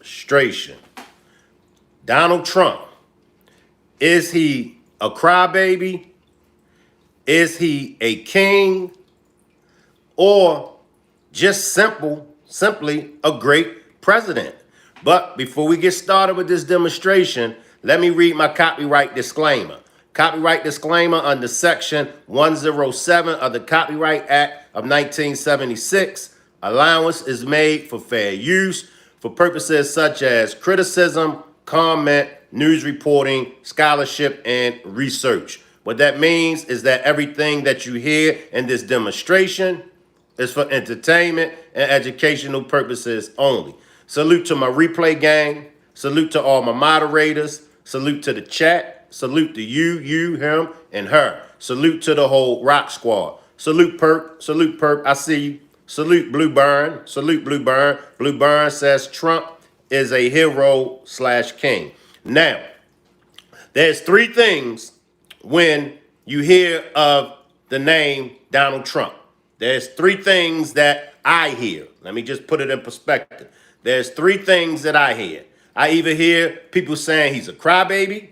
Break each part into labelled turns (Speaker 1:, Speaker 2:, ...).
Speaker 1: demonstration. Donald Trump, is he a crybaby? Is he a king? Or just simply a great president? But before we get started with this demonstration, let me read my copyright disclaimer. Copyright disclaimer under Section 107 of the Copyright Act of 1976. Allowance is made for fair use for purposes such as criticism, comment, news reporting, scholarship, and research. What that means is that everything that you hear in this demonstration is for entertainment and educational purposes only. Salute to my replay gang. Salute to all my moderators. Salute to the chat. Salute to you, him, and her. Salute to the whole Rock Squad. Salute Perk. Salute Perk. I see you. Salute Blue Burn. Salute Blue Burn. Blue Burn says Trump is a hero/king. Now, there's three things when you hear of the name Donald Trump. There's three things that I hear. Let me just put it in perspective. There's three things that I hear. I either hear people saying he's a crybaby.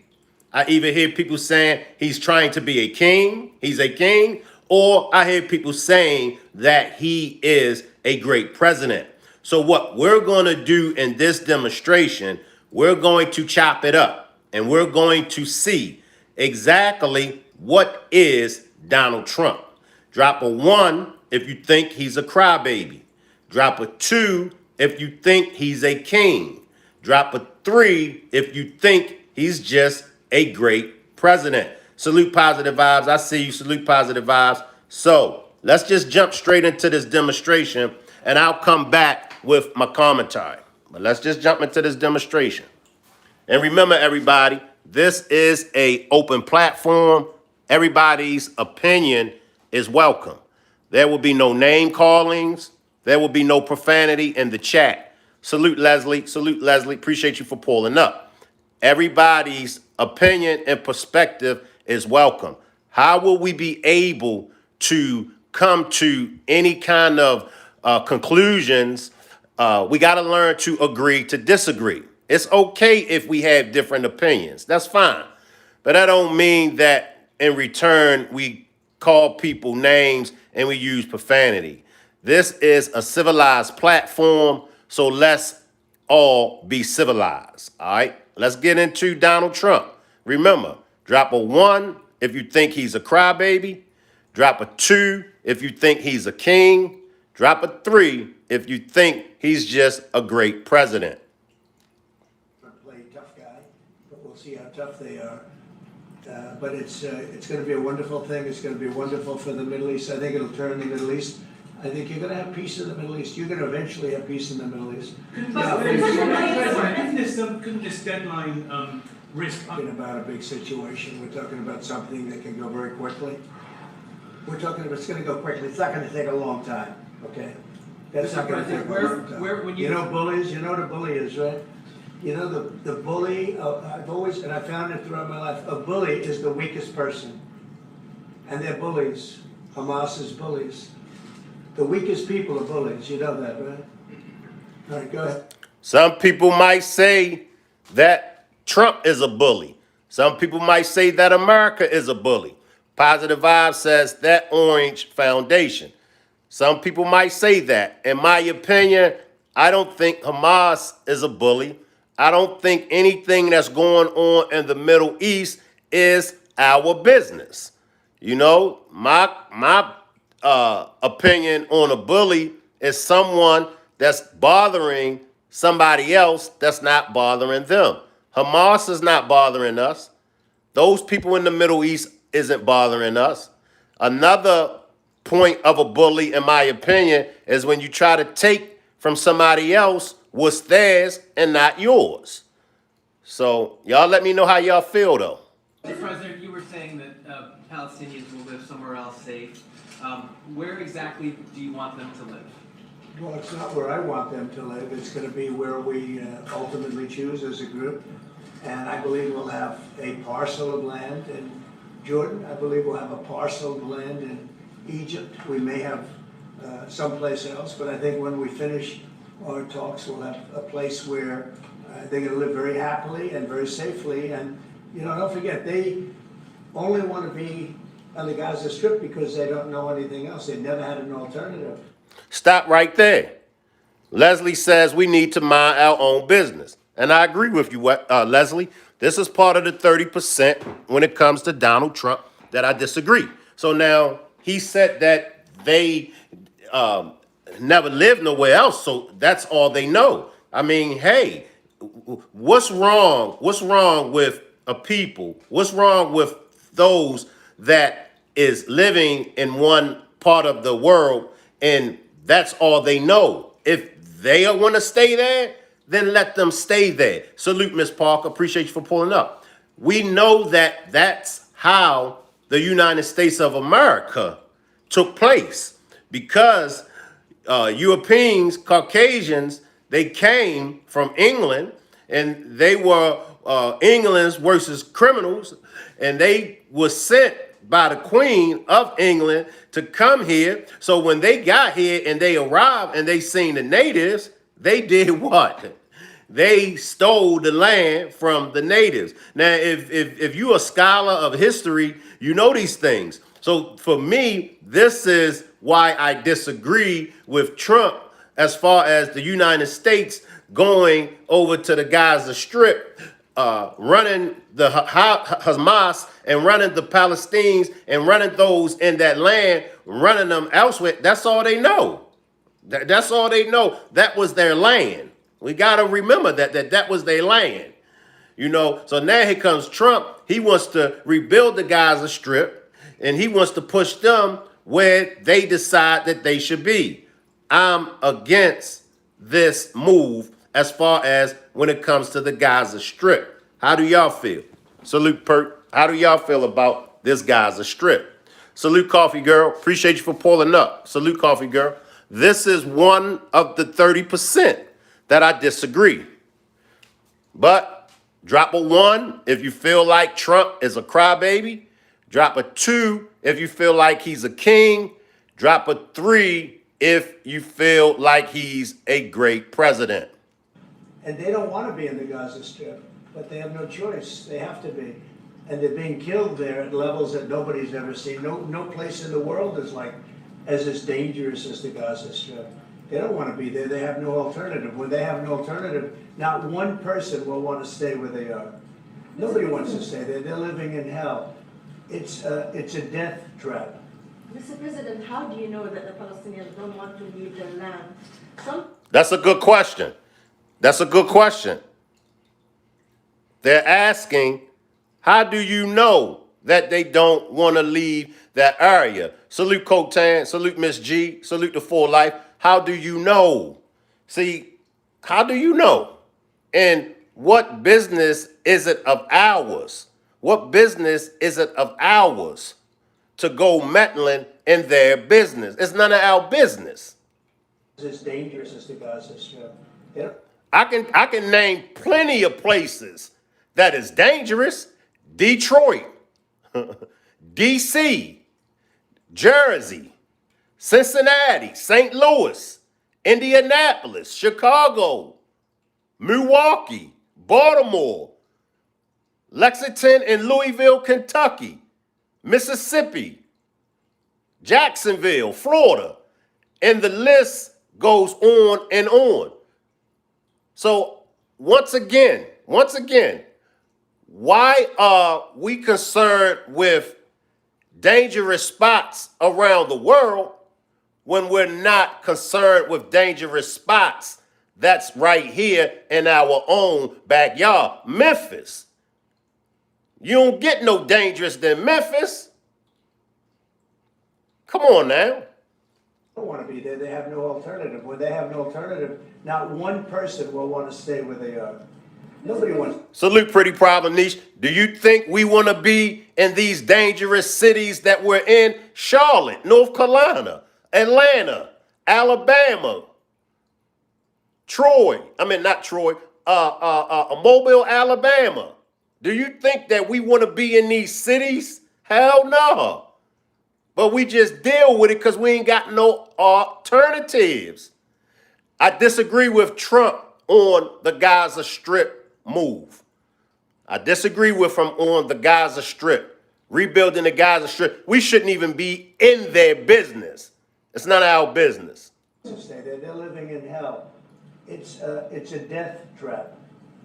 Speaker 1: I either hear people saying he's trying to be a king. He's a king. Or I hear people saying that he is a great president. So what we're going to do in this demonstration, we're going to chop it up. And we're going to see exactly what is Donald Trump. Drop a 1 if you think he's a crybaby. Drop a 2 if you think he's a king. Drop a 3 if you think he's just a great president. Salute positive vibes. I see you. Salute positive vibes. So let's just jump straight into this demonstration and I'll come back with my commentary. But let's just jump into this demonstration. And remember, everybody, this is an open platform. Everybody's opinion is welcome. There will be no name callings. There will be no profanity in the chat. Salute, Leslie. Salute, Leslie. Appreciate you for pulling up. Everybody's opinion and perspective is welcome. How will we be able to come to any kind of conclusions? We got to learn to agree to disagree. It's okay if we have different opinions. That's fine. But that don't mean that in return we call people names and we use profanity. This is a civilized platform, so let's all be civilized. All right, let's get into Donald Trump. Remember, drop a 1 if you think he's a crybaby. Drop a 2 if you think he's a king. Drop a 3 if you think he's just a great president.
Speaker 2: Play tough guy, but we'll see how tough they are. But it's going to be a wonderful thing. It's going to be wonderful for the Middle East. I think it'll turn the Middle East. I think you're going to have peace in the Middle East. You're going to eventually have peace in the Middle East.
Speaker 3: Couldn't this deadline risk?
Speaker 2: We're talking about a big situation. We're talking about something that can go very quickly. We're talking about it's going to go quickly. It's not going to take a long time. Okay, that's not going to take a long time. You know bullies. You know what a bully is, right? You know the bully. I've always, and I found it throughout my life. A bully is the weakest person, and they're bullies. Hamas is bullies. The weakest people are bullies. You know that, right? All right, go ahead.
Speaker 1: Some people might say that Trump is a bully. Some people might say that America is a bully. Positive Vibe says that Orange Foundation. Some people might say that. In my opinion, I don't think Hamas is a bully. I don't think anything that's going on in the Middle East is our business. You know, my opinion on a bully is someone that's bothering somebody else that's not bothering them. Hamas is not bothering us. Those people in the Middle East isn't bothering us. Another point of a bully, in my opinion, is when you try to take from somebody else what's theirs and not yours. So y'all let me know how y'all feel, though.
Speaker 4: Mr. President, you were saying that Palestinians will live somewhere else safe. Where exactly do you want them to live?
Speaker 2: Well, it's not where I want them to live. It's going to be where we ultimately choose as a group. And I believe we'll have a parcel of land in Jordan. I believe we'll have a parcel of land in Egypt. We may have someplace else. But I think when we finish our talks will have a place where they're gonna live very happily and very safely, and, you know, don't forget, they only wanna be on the Gaza Strip because they don't know anything else, they never had an alternative.
Speaker 1: Stop right there. Leslie says we need to mind our own business. And I agree with you, Leslie. This is part of the 30% when it comes to Donald Trump that I disagree. So now he said that they never lived nowhere else. So that's all they know. I mean, hey, what's wrong? What's wrong with a people? What's wrong with those that is living in one part of the world and that's all they know? If they want to stay there, then let them stay there. Salute, Miss Parker. Appreciate you for pulling up. We know that that's how the United States of America took place because Europeans, Caucasians, they came from England and they were England's worst criminals, and they were sent by the Queen of England to come here. So when they got here and they arrived and they seen the natives, they did what? They stole the land from the natives. Now, if you're a scholar of history, you know these things. So for me, this is why I disagree with Trump as far as the United States going over to the Gaza Strip, running the Hamas and running the Palestinians and running those in that land, running them elsewhere. That's all they know. That's all they know. That was their land. We got to remember that was their land. You know, so now here comes Trump. He wants to rebuild the Gaza Strip and he wants to push them where they decide that they should be. I'm against this move as far as when it comes to the Gaza Strip. How do y'all feel? Salute, Perk. How do y'all feel about this Gaza Strip? Salute, Coffee Girl. Appreciate you for pulling up. Salute, Coffee Girl. This is one of the 30% that I disagree. But drop a 1 if you feel like Trump is a crybaby. Drop a 2 if you feel like he's a king. Drop a 3 if you feel like he's a great president.
Speaker 2: And they don't want to be in the Gaza Strip, but they have no choice. They have to be. And they're being killed there at levels that nobody's ever seen. No place in the world is like as dangerous as the Gaza Strip. They don't want to be there. They have no alternative. When they have no alternative, not one person will want to stay where they are. Nobody wants to stay there. They're living in hell. It's a death trap.
Speaker 5: Mr. President, how do you know that the Palestinians don't want to leave their land?
Speaker 1: That's a good question. That's a good question. They're asking, how do you know that they don't want to leave that area? Salute Cotan, salute Miss G, salute the Full Life. How do you know? See, how do you know? And what business is it of ours? What business is it of ours to go meddling in their business? It's none of our business.
Speaker 2: It's as dangerous as the Gaza Strip. Yeah.
Speaker 1: I can name plenty of places that is dangerous. Detroit, DC, Jersey, Cincinnati, St. Louis, Indianapolis, Chicago, Milwaukee, Baltimore, Lexington and Louisville, Kentucky, Mississippi, Jacksonville, Florida, and the list goes on and on. So once again, why are we concerned with dangerous spots around the world when we're not concerned with dangerous spots that's right here in our own backyard? Memphis. You don't get no dangerous than Memphis. Come on now.
Speaker 2: Don't want to be there. They have no alternative. When they have no alternative, not one person will want to stay where they are. Nobody wants.
Speaker 1: Salute, Pretty Problem Niche. Do you think we want to be in these dangerous cities that we're in? Charlotte, North Carolina, Atlanta, Alabama, Mobile, Alabama. Do you think that we want to be in these cities? Hell no. But we just deal with it because we ain't got no alternatives. I disagree with Trump on the Gaza Strip move. I disagree with him on the Gaza Strip, rebuilding the Gaza Strip. We shouldn't even be in their business. It's not our business.
Speaker 2: Say that they're living in hell. It's a death trap.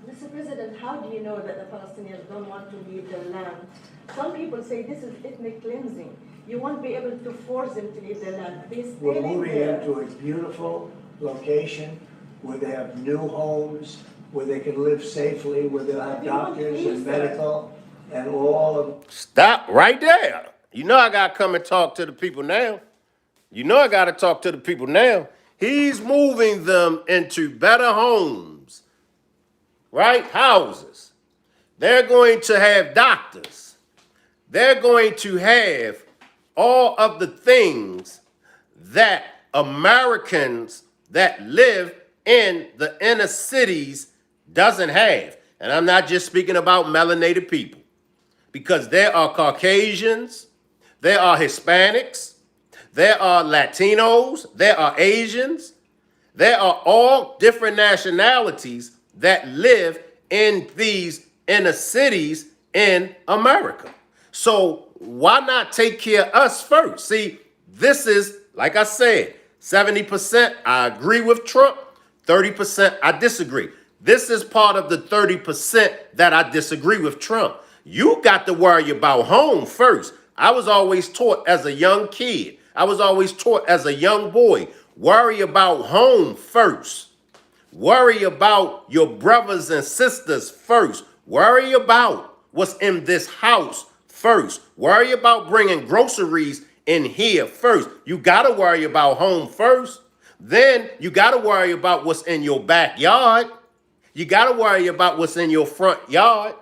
Speaker 5: Mr. President, how do you know that the Palestinians don't want to leave their land? Some people say this is ethnic cleansing. You won't be able to force them to leave their land. They stay
Speaker 2: We're moving
Speaker 5: there.
Speaker 2: into a beautiful location where they have new homes, where they can live safely, where they'll have
Speaker 5: But we won't
Speaker 2: doctors
Speaker 5: leave,
Speaker 2: and
Speaker 5: sir.
Speaker 2: medical and all of.
Speaker 1: Stop right there. You know I got to come and talk to the people now. You know I got to talk to the people now. He's moving them into better homes, right? Houses. They're going to have doctors. They're going to have all of the things that Americans that live in the inner cities doesn't have. And I'm not just speaking about melanated people, because there are Caucasians, there are Hispanics, there are Latinos, there are Asians, there are all different nationalities that live in these inner cities in America. So why not take care of us first? See, this is, like I said, 70% I agree with Trump, 30% I disagree. This is part of the 30% that I disagree with Trump. You got to worry about home first. I was always taught as a young kid, I was always taught as a young boy, worry about home first. Worry about your brothers and sisters first. Worry about what's in this house first. Worry about bringing groceries in here first. You got to worry about home first. Then you got to worry about what's in your backyard. You got to worry about what's in your front yard.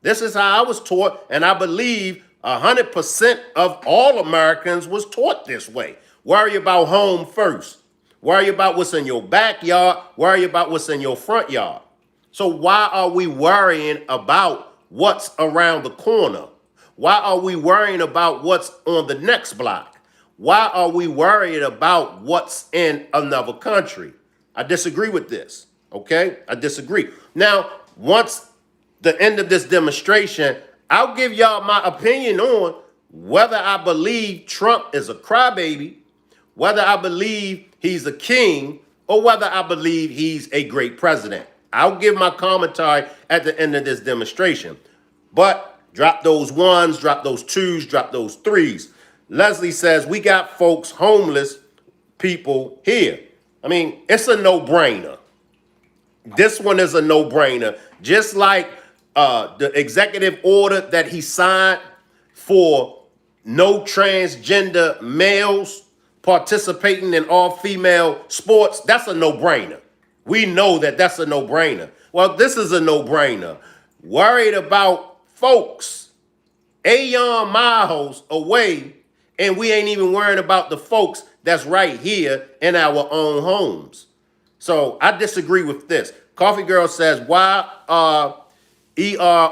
Speaker 1: This is how I was taught, and I believe 100% of all Americans was taught this way. Worry about home first. Worry about what's in your backyard. Worry about what's in your front yard. So why are we worrying about what's around the corner? Why are we worrying about what's on the next block? Why are we worried about what's in another country? I disagree with this, okay? I disagree. Now, once the end of this demonstration, I'll give y'all my opinion on whether I believe Trump is a crybaby, whether I believe he's a king, or whether I believe he's a great president. I'll give my commentary at the end of this demonstration. But drop those ones, drop those twos, drop those threes. Leslie says, we got folks, homeless people here. I mean, it's a no-brainer. This one is a no-brainer. Just like the executive order that he signed for no transgender males participating in all female sports, that's a no-brainer. We know that that's a no-brainer. Well, this is a no-brainer. Worried about folks aeon miles away, and we ain't even worrying about the folks that's right here in our own homes. So I disagree with this. Coffee Girl says, why are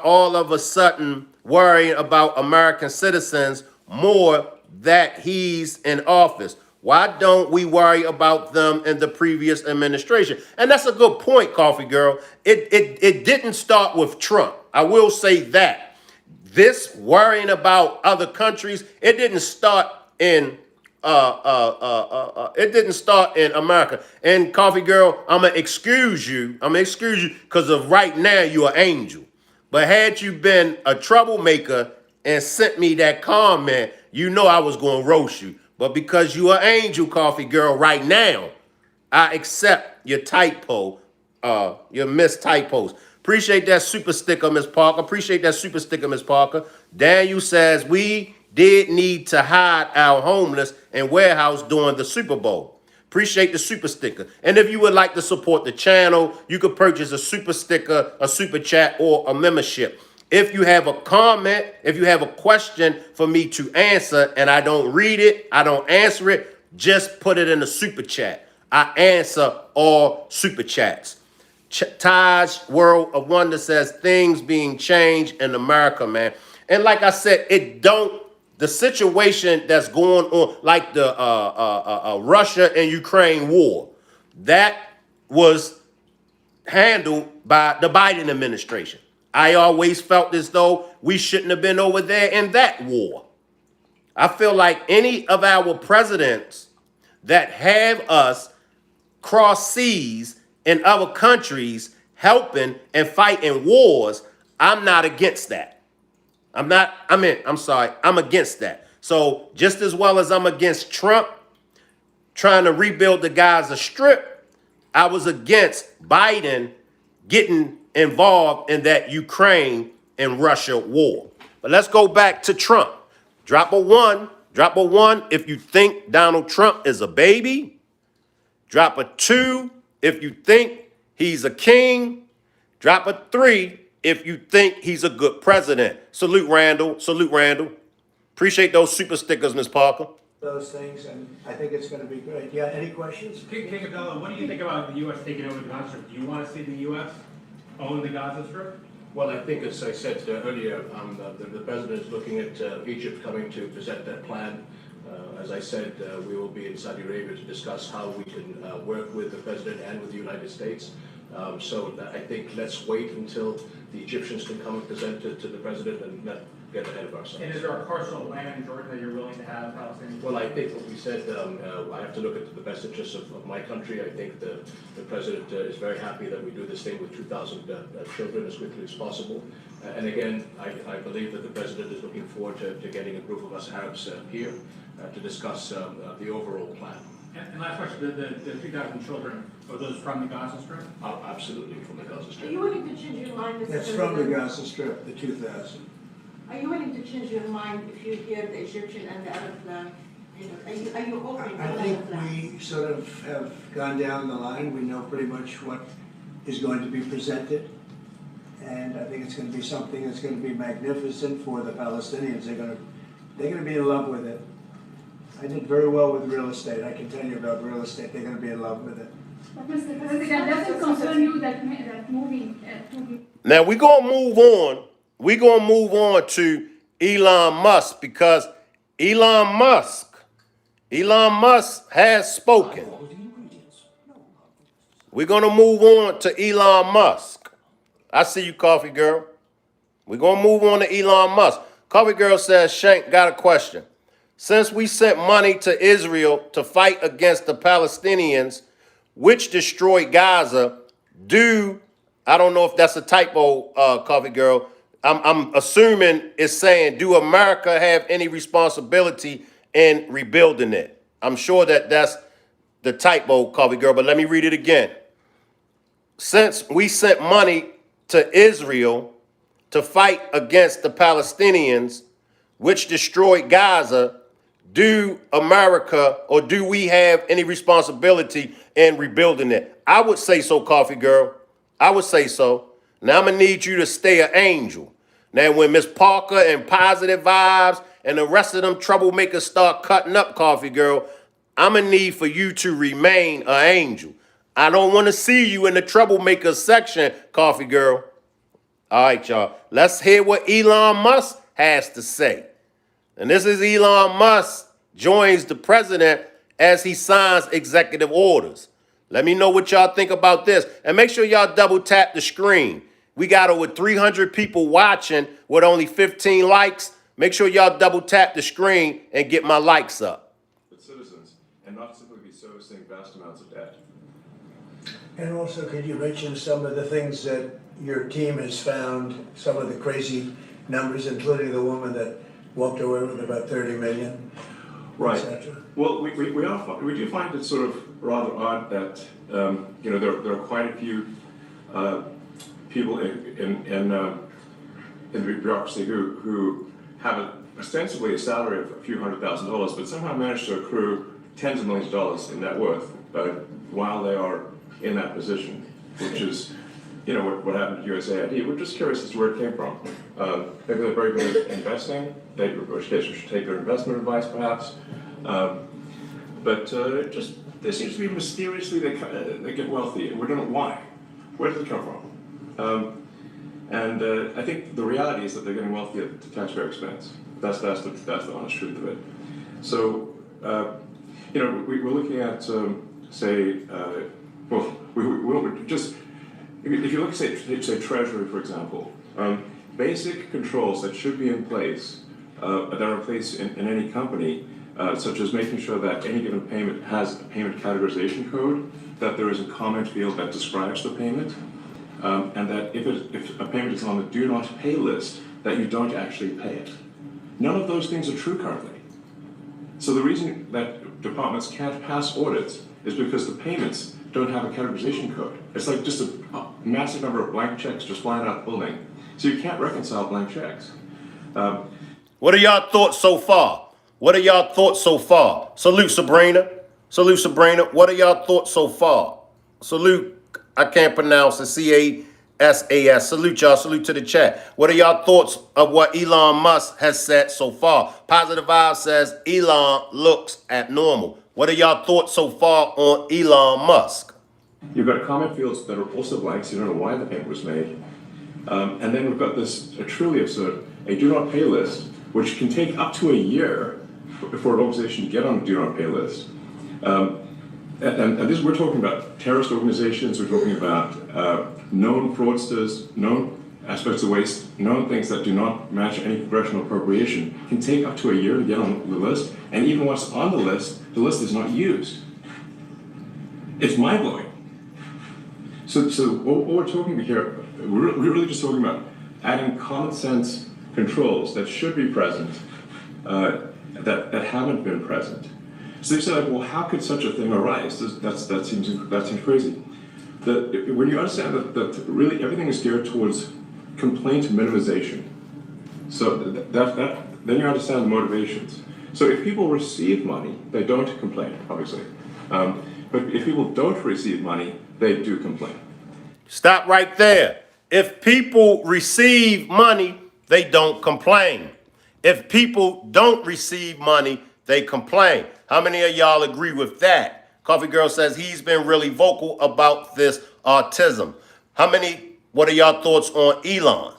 Speaker 1: all of a sudden worrying about American citizens more that he's in office? Why don't we worry about them in the previous administration? And that's a good point, Coffee Girl. It didn't start with Trump. I will say that. This worrying about other countries, it didn't start in America. And Coffee Girl, I'm gonna excuse you because of right now you're an angel. But had you been a troublemaker and sent me that comment, you know I was gonna roast you. But because you are an angel, Coffee Girl, right now, I accept your typo, your missed typos. Appreciate that super sticker, Miss Parker. Appreciate that super sticker, Miss Parker. Daniel says, we did need to hide our homeless and warehouse during the Super Bowl. Appreciate the super sticker. And if you would like to support the channel, you could purchase a super sticker, a super chat, or a membership. If you have a comment, if you have a question for me to answer and I don't read it, I don't answer it, just put it in the super chat. I answer all super chats. Taj World of Wonder says things being changed in America, man. And like I said, the situation that's going on, like the Russia and Ukraine war, that was handled by the Biden administration. I always felt as though we shouldn't have been over there in that war. I feel like any of our presidents that have us cross seas in other countries helping and fighting wars, I'm not against that. I'm against that. So just as well as I'm against Trump trying to rebuild the Gaza Strip, I was against Biden getting involved in that Ukraine and Russia war. But let's go back to Trump. Drop a one if you think Donald Trump is a baby. Drop a 2 if you think he's a king. Drop a 3 if you think he's a good president. Salute, Randall. Salute, Randall. Appreciate those super stickers, Ms. Parker.
Speaker 2: Those things, and I think it's gonna be great. Yeah, any questions?
Speaker 3: King Abdullah, what do you think about the U.S. taking over the Gaza Strip? Do you want to see the U.S. own the Gaza Strip?
Speaker 6: Well, I think, as I said earlier, the president is looking at Egypt coming to present their plan. As I said, we will be in Saudi Arabia to discuss how we can work with the president and with the United States. So I think let's wait until the Egyptians can come and present it to the president and not get ahead of ourselves.
Speaker 3: And is there a parcel of land in Jordan that you're willing to have Palestinians?
Speaker 6: Well, I think what we said, I have to look at the best interests of my country. I think the president is very happy that we do this thing with 2,000 children as quickly as possible. And again, I believe that the president is looking forward to getting a group of us Arabs here to discuss the overall plan.
Speaker 3: And last question, the 2,000 children, are those from the Gaza Strip?
Speaker 6: Absolutely, from the Gaza
Speaker 5: Are
Speaker 6: Strip.
Speaker 5: you willing to change your mind, Mr.
Speaker 2: That's from the
Speaker 5: President?
Speaker 2: Gaza Strip, the 2,000.
Speaker 5: Are you willing to change your mind if you hear the Egyptian and the Arab flag? You know, are you open to
Speaker 2: I
Speaker 5: another
Speaker 2: think
Speaker 5: flag?
Speaker 2: we sort of have gone down the line. We know pretty much what is going to be presented. And I think it's going to be something that's going to be magnificent for the Palestinians. They're going to be in love with it. I did very well with real estate. I can tell you about real estate. They're going to be in love with it.
Speaker 7: But Mr. President, does it concern you that moving to
Speaker 1: Now we're gonna move on. We're gonna move on to Elon Musk because Elon Musk has spoken. We're gonna move on to Elon Musk. I see you, Coffee Girl. We're gonna move on to Elon Musk. Coffee Girl says, Shank, got a question. Since we sent money to Israel to fight against the Palestinians, which destroyed Gaza, I don't know if that's a typo, Coffee Girl. I'm assuming it's saying, do America have any responsibility in rebuilding it? I'm sure that's the typo, Coffee Girl, but let me read it again. Since we sent money to Israel to fight against the Palestinians, which destroyed Gaza, do America or do we have any responsibility in rebuilding it? I would say so, Coffee Girl. I would say so. Now I'm gonna need you to stay an angel. Now when Miss Parker and Positive Vibes and the rest of them troublemakers start cutting up, Coffee Girl, I'm gonna need for you to remain an angel. I don't want to see you in the troublemakers section, Coffee Girl. All right, y'all. Let's hear what Elon Musk has to say. And this is Elon Musk joins the president as he signs executive orders. Let me know what y'all think about this. And make sure y'all double tap the screen. We got over 300 people watching with only 15 likes. Make sure y'all double tap the screen and get my likes up.
Speaker 8: With citizens and not simply be servicing vast amounts of debt.
Speaker 2: And also, could you mention some of the things that your team has found, some of the crazy numbers, including the woman that walked away with about 30 million,
Speaker 8: Right.
Speaker 2: etc.?
Speaker 8: Well, we do find it sort of rather odd that there are quite a few people in the bureaucracy who have ostensibly a salary of a few $100,000, but somehow manage to accrue tens of millions of dollars in net worth while they are in that position, which is what happened to USAID. We're just curious as to where it came from. Maybe they're very good at investing, in which case we should take their investment advice perhaps. But just there seems to be mysteriously they get wealthy, and we don't know why. Where did it come from? And I think the reality is that they're getting wealthy at the taxpayer expense. That's the honest truth of it. So we're looking at we we just, if you look at, say Treasury, for example, basic controls that should be in place, that are in place in any company, such as making sure that any given payment has a payment categorization code, that there is a comment field that describes the payment, and that if a payment is on the do not pay list, that you don't actually pay it. None of those things are true currently. So the reason that departments can't pass audits is because the payments don't have a categorization code. It's like just a massive number of blank checks just flying out the building. So you can't reconcile blank checks.
Speaker 1: What are y'all thoughts so far? What are y'all thoughts so far? Salute, Sabrina. Salute, Sabrina. What are y'all thoughts so far? Salute, I can't pronounce it, C-A-S-A-S. Salute y'all, salute to the chat. What are y'all thoughts of what Elon Musk has said so far? Positive Vibe says Elon looks abnormal. What are y'all thoughts so far on Elon Musk?
Speaker 8: You've got comment fields that are also blank, so you don't know why the payment was made. And then we've got this truly absurd, a do not pay list, which can take up to a year for an organization to get on a do not pay list. And this, we're talking about terrorist organizations, we're talking about known fraudsters, known aspects of waste, known things that do not match any congressional appropriation, can take up to a year to get on the list, and even once on the list is not used. It's mind-blowing. So what we're talking about here, we're really just talking about adding common sense controls that should be present, that haven't been present. So they said, well, how could such a thing arise? That seems crazy. When you understand that really everything is geared towards complaint minimization, so then you understand the motivations. So if people receive money, they don't complain, obviously. But if people don't receive money, they do complain.
Speaker 1: Stop right there. If people receive money, they don't complain. If people don't receive money, they complain. How many of y'all agree with that? Coffee Girl says he's been really vocal about this autism. What are y'all thoughts on Elon?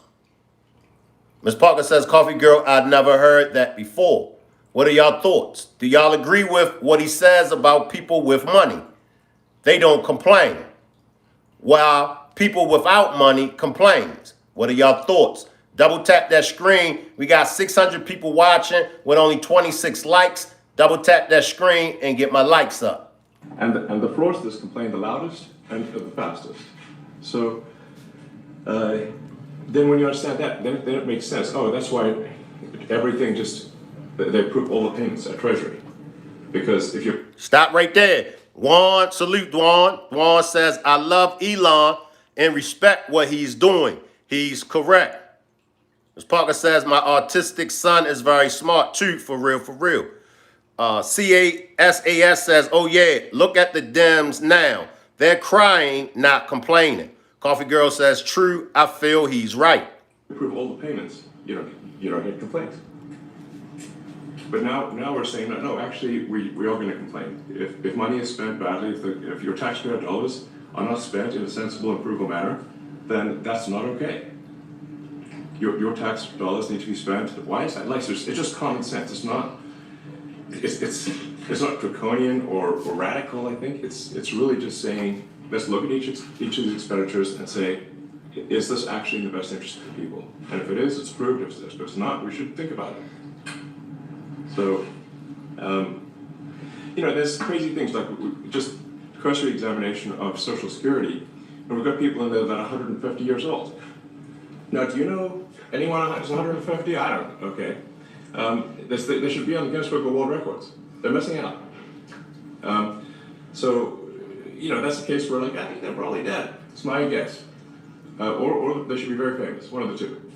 Speaker 1: Ms. Parker says, Coffee Girl, I'd never heard that before. What are y'all thoughts? Do y'all agree with what he says about people with money? They don't complain, while people without money complains. What are y'all thoughts? Double tap that screen. We got 600 people watching with only 26 likes. Double tap that screen and get my likes up.
Speaker 8: And the fraudsters complain the loudest and the fastest. So then when you understand that, then it makes sense. Oh, that's why everything they approve all the payments at Treasury. Because if you
Speaker 1: Stop right there. Juan, salute Juan. Juan says, I love Elon and respect what he's doing. He's correct. Ms. Parker says, my autistic son is very smart too, for real, for real. CASAS says, oh yeah, look at the Dems now. They're crying, not complaining. Coffee Girl says, true, I feel he's right.
Speaker 8: approve all the payments, you don't get complaints. But now we're saying, no, actually, we are going to complain. If money is spent badly, if your taxpayer dollars are not spent in a sensible and frugal manner, then that's not okay. Your tax dollars need to be spent wisely. It's just common sense. It's not draconian or radical. I think it's really just saying, let's look at each of these expenditures and say, is this actually in the best interest of the people? And if it is, it's approved. If it's not, we should think about it. So, there's crazy things like just cursory examination of Social Security, and we've got people in there that are 150 years old. Now, do you know anyone who's 150? I don't. Okay. They should be on the Guinness Book of World Records. They're missing out. That's the case where, I think they're probably dead. It's my guess. Or they should be very famous. One of the two.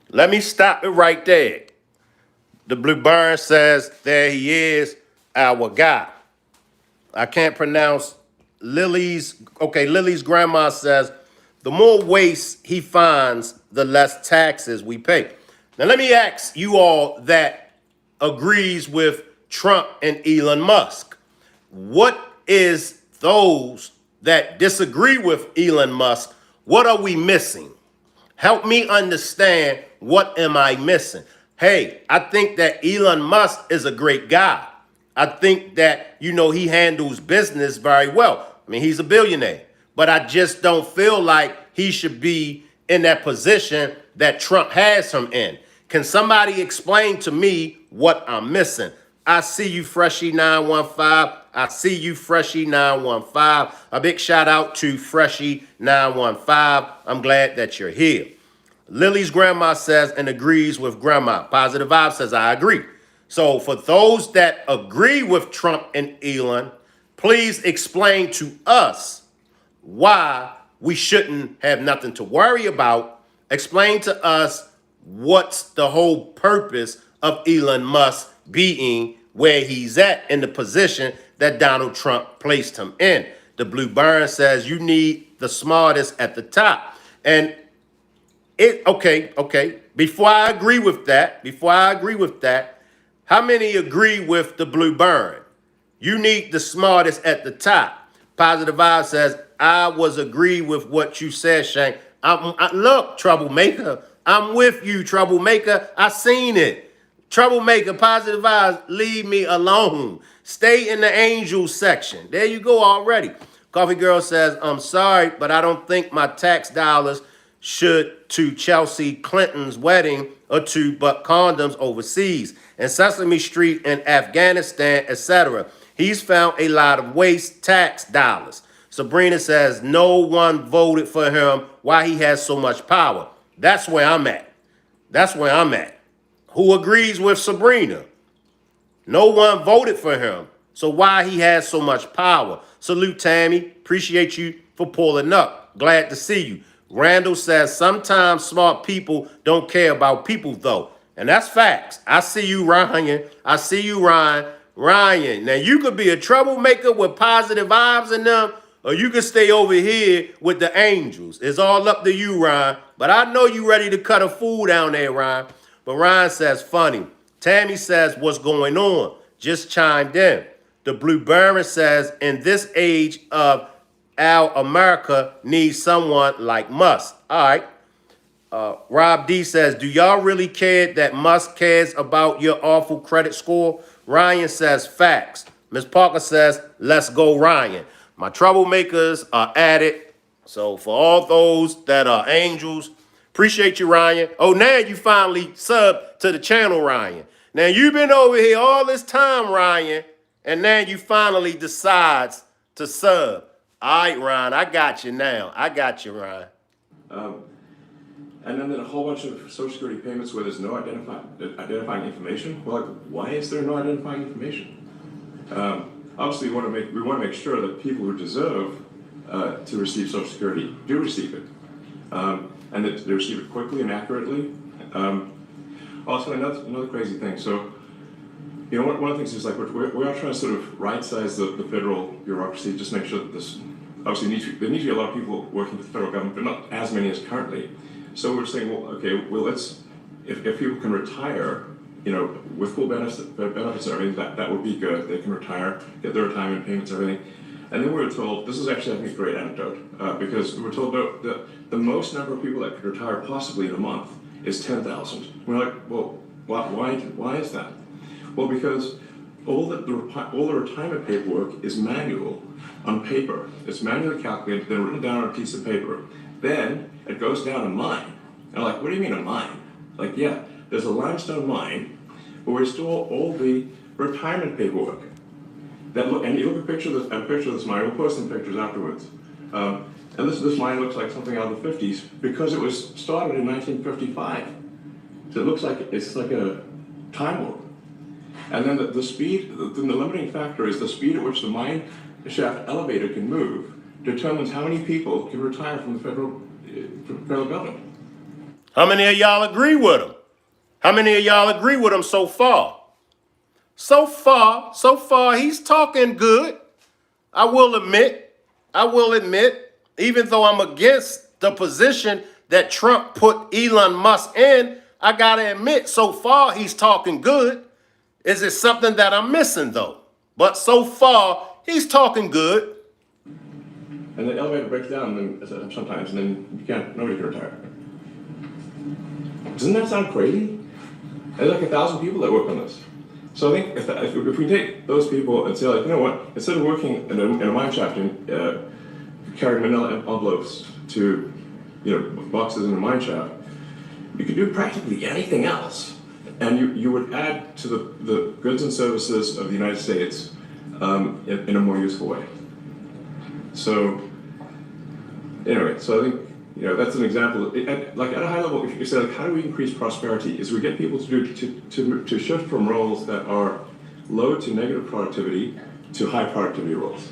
Speaker 1: Let me stop it right there. The Blue Burn says, there he is, our guy. I can't pronounce Lily's. Okay, Lily's grandma says, the more waste he finds, the less taxes we pay. Now, let me ask you all that agrees with Trump and Elon Musk. What is those that disagree with Elon Musk? What are we missing? Help me understand, what am I missing? Hey, I think that Elon Musk is a great guy. I think that, he handles business very well. I mean, he's a billionaire. but I just don't feel like he should be in that position that Trump has him in. Can somebody explain to me what I'm missing? I see you, Freshie915. I see you, Freshie915. A big shout out to Freshie915. I'm glad that you're here. Lily's grandma says and agrees with grandma. Positive Vibe says, I agree. So for those that agree with Trump and Elon, please explain to us why we shouldn't have nothing to worry about. Explain to us what's the whole purpose of Elon Musk being where he's at in the position that Donald Trump placed him in. The Blue Burn says you need the smartest at the top. And okay. Before I agree with that, how many agree with the Blue Burn? You need the smartest at the top. Positive Vibe says, I was agree with what you said, Shane. Look, Troublemaker, I'm with you, Troublemaker. I seen it. Troublemaker, Positive Vibes, leave me alone. Stay in the angels section. There you go already. Coffee Girl says, I'm sorry, but I don't think my tax dollars should to Chelsea Clinton's wedding or to but condoms overseas and Sesame Street in Afghanistan, etc. He's found a lot of waste tax dollars. Sabrina says no one voted for him. Why he has so much power? That's where I'm at. Who agrees with Sabrina? No one voted for him. So why he has so much power? Salute, Tammy. Appreciate you for pulling up. Glad to see you. Randall says sometimes smart people don't care about people though. And that's facts. I see you, Ryan. Ryan. Now you could be a troublemaker with positive vibes in them, or you could stay over here with the angels. It's all up to you, Ryan. But I know you ready to cut a fool down there, Ryan. But Ryan says funny. Tammy says what's going on? Just chimed in. The Blue Baron says in this age of our America needs someone like Musk. All right. Rob D says, do y'all really care that Musk cares about your awful credit score? Ryan says facts. Ms. Parker says, let's go, Ryan. My troublemakers are at it. So for all those that are angels, appreciate you, Ryan. Oh, now you finally subbed to the channel, Ryan. Now you've been over here all this time, Ryan, and now you finally decides to sub. All right, Ryan, I got you now. Ryan.
Speaker 8: And then a whole bunch of Social Security payments where there's no identifying information. Well, like, why is there no identifying information? Obviously, we want to make sure that people who deserve to receive Social Security do receive it, and that they receive it quickly and accurately. Also, another crazy thing. So, you know, one of the things is like we are trying to sort of right-size the federal bureaucracy, just make sure that this obviously there need to be a lot of people working for the federal government, but not as many as currently. So we're saying, well, okay, well, let's if people can retire, you know, with full benefits and everything, that would be good. They can retire, get their retirement payments, everything. And then we were told, this is actually, I think, a great anecdote, because we were told that the most number of people that could retire possibly in a month is 10,000. We're like, well, why is that? Well, because all the retirement paperwork is manual on paper. It's manually calculated, then written down on a piece of paper. Then it goes down a mine. And I'm like, what do you mean a mine? Like, yeah, there's a limestone mine where we store all the retirement paperwork. And you look at a picture of this mine. We'll post some pictures afterwards. And this mine looks like something out of the 50s because it was started in 1955. So it looks like it's like a time warp. And then the speed, the limiting factor is the speed at which the mine shaft elevator can move determines how many people can retire from the federal government.
Speaker 1: How many of y'all agree with him? How many of y'all agree with him so far? So far, he's talking good. I will admit, even though I'm against the position that Trump put Elon Musk in, I gotta admit, so far he's talking good. Is it something that I'm missing though? But so far, he's talking good.
Speaker 8: And the elevator breaks down sometimes, and then nobody can retire. Doesn't that sound crazy? There's like 1,000 people that work on this. So I think if we take those people and say, like, you know what, instead of working in a mine shaft in carry manila envelopes to, boxes in a mine shaft, you could do practically anything else, and you would add to the goods and services of the United States in a more useful way. So, anyway, so I think that's an example. At a high level, if you say how do we increase prosperity, is we get people to shift from roles that are low to negative productivity to high productivity roles.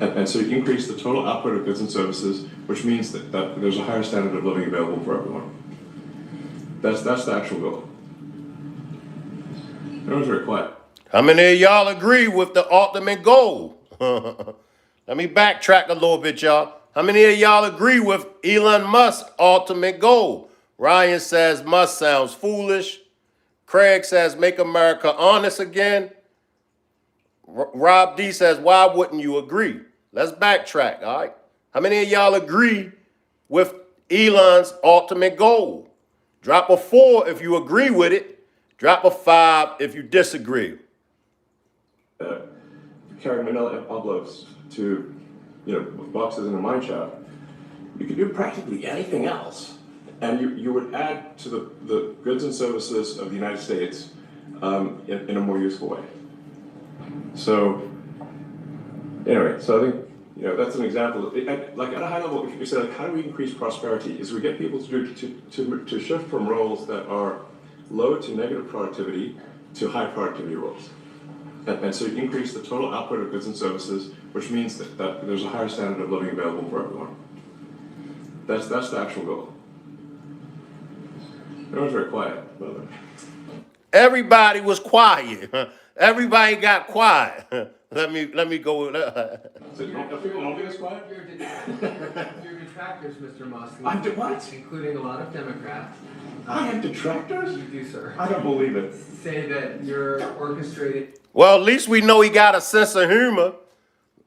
Speaker 8: And so you increase the total output of goods and services, which means that there's a higher standard of living available for everyone. That's the actual goal. Everyone's very quiet.
Speaker 1: How many of y'all agree with the ultimate goal? Let me backtrack a little bit, y'all. How many of y'all agree with Elon Musk's ultimate goal? Ryan says Musk sounds foolish. Craig says make America honest again. Rob D says, why wouldn't you agree? Let's backtrack, all right? How many of y'all agree with Elon's ultimate goal? Drop a 4 if you agree with it. Drop a 5 if you disagree.
Speaker 8: Carry manila envelopes to, boxes in a mine shaft. You could do practically anything else, and you would add to the goods and services of the United States in a more useful way. So, anyway, so I think that's an example. At a high level, if you say how do we increase prosperity, is we get people to shift from roles that are low to negative productivity to high productivity roles. And so you increase the total output of goods and services, which means that there's a higher standard of living available for everyone. That's the actual goal. Everyone's very quiet, by the way.
Speaker 1: Everybody was quiet. Everybody got quiet. Let me go with that.
Speaker 8: So people don't get as quiet?
Speaker 4: Your detractors, Mr. Musk.
Speaker 8: I'm what?
Speaker 4: Including a lot of Democrats.
Speaker 8: I have detractors?
Speaker 4: You do, sir.
Speaker 8: I don't believe it.
Speaker 4: Say that you're orchestrating
Speaker 1: Well, at least we know he got a sense of humor.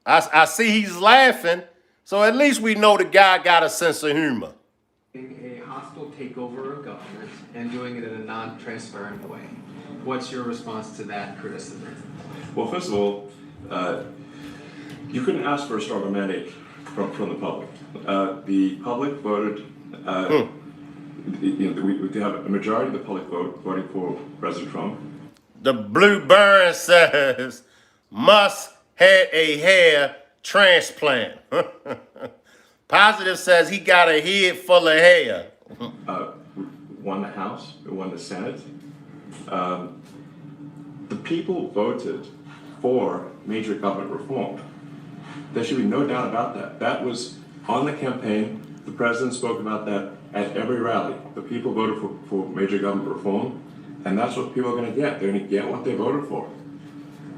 Speaker 1: I see he's laughing. So at least we know the guy got a sense of humor.
Speaker 4: a hostile takeover of government and doing it in a non-transparent way. What's your response to that criticism?
Speaker 8: Well, first of all, you couldn't ask for a stronger mandate from the public. The public voted. We have a majority of the public voting for President Trump.
Speaker 1: The Blue Burn says Musk had a hair transplant. Positive says he got a head full of hair.
Speaker 8: Won the House, won the Senate. The people voted for major government reform. There should be no doubt about that. That was on the campaign. The president spoke about that at every rally. The people voted for major government reform, and that's what people are going to get. They're going to get what they voted for.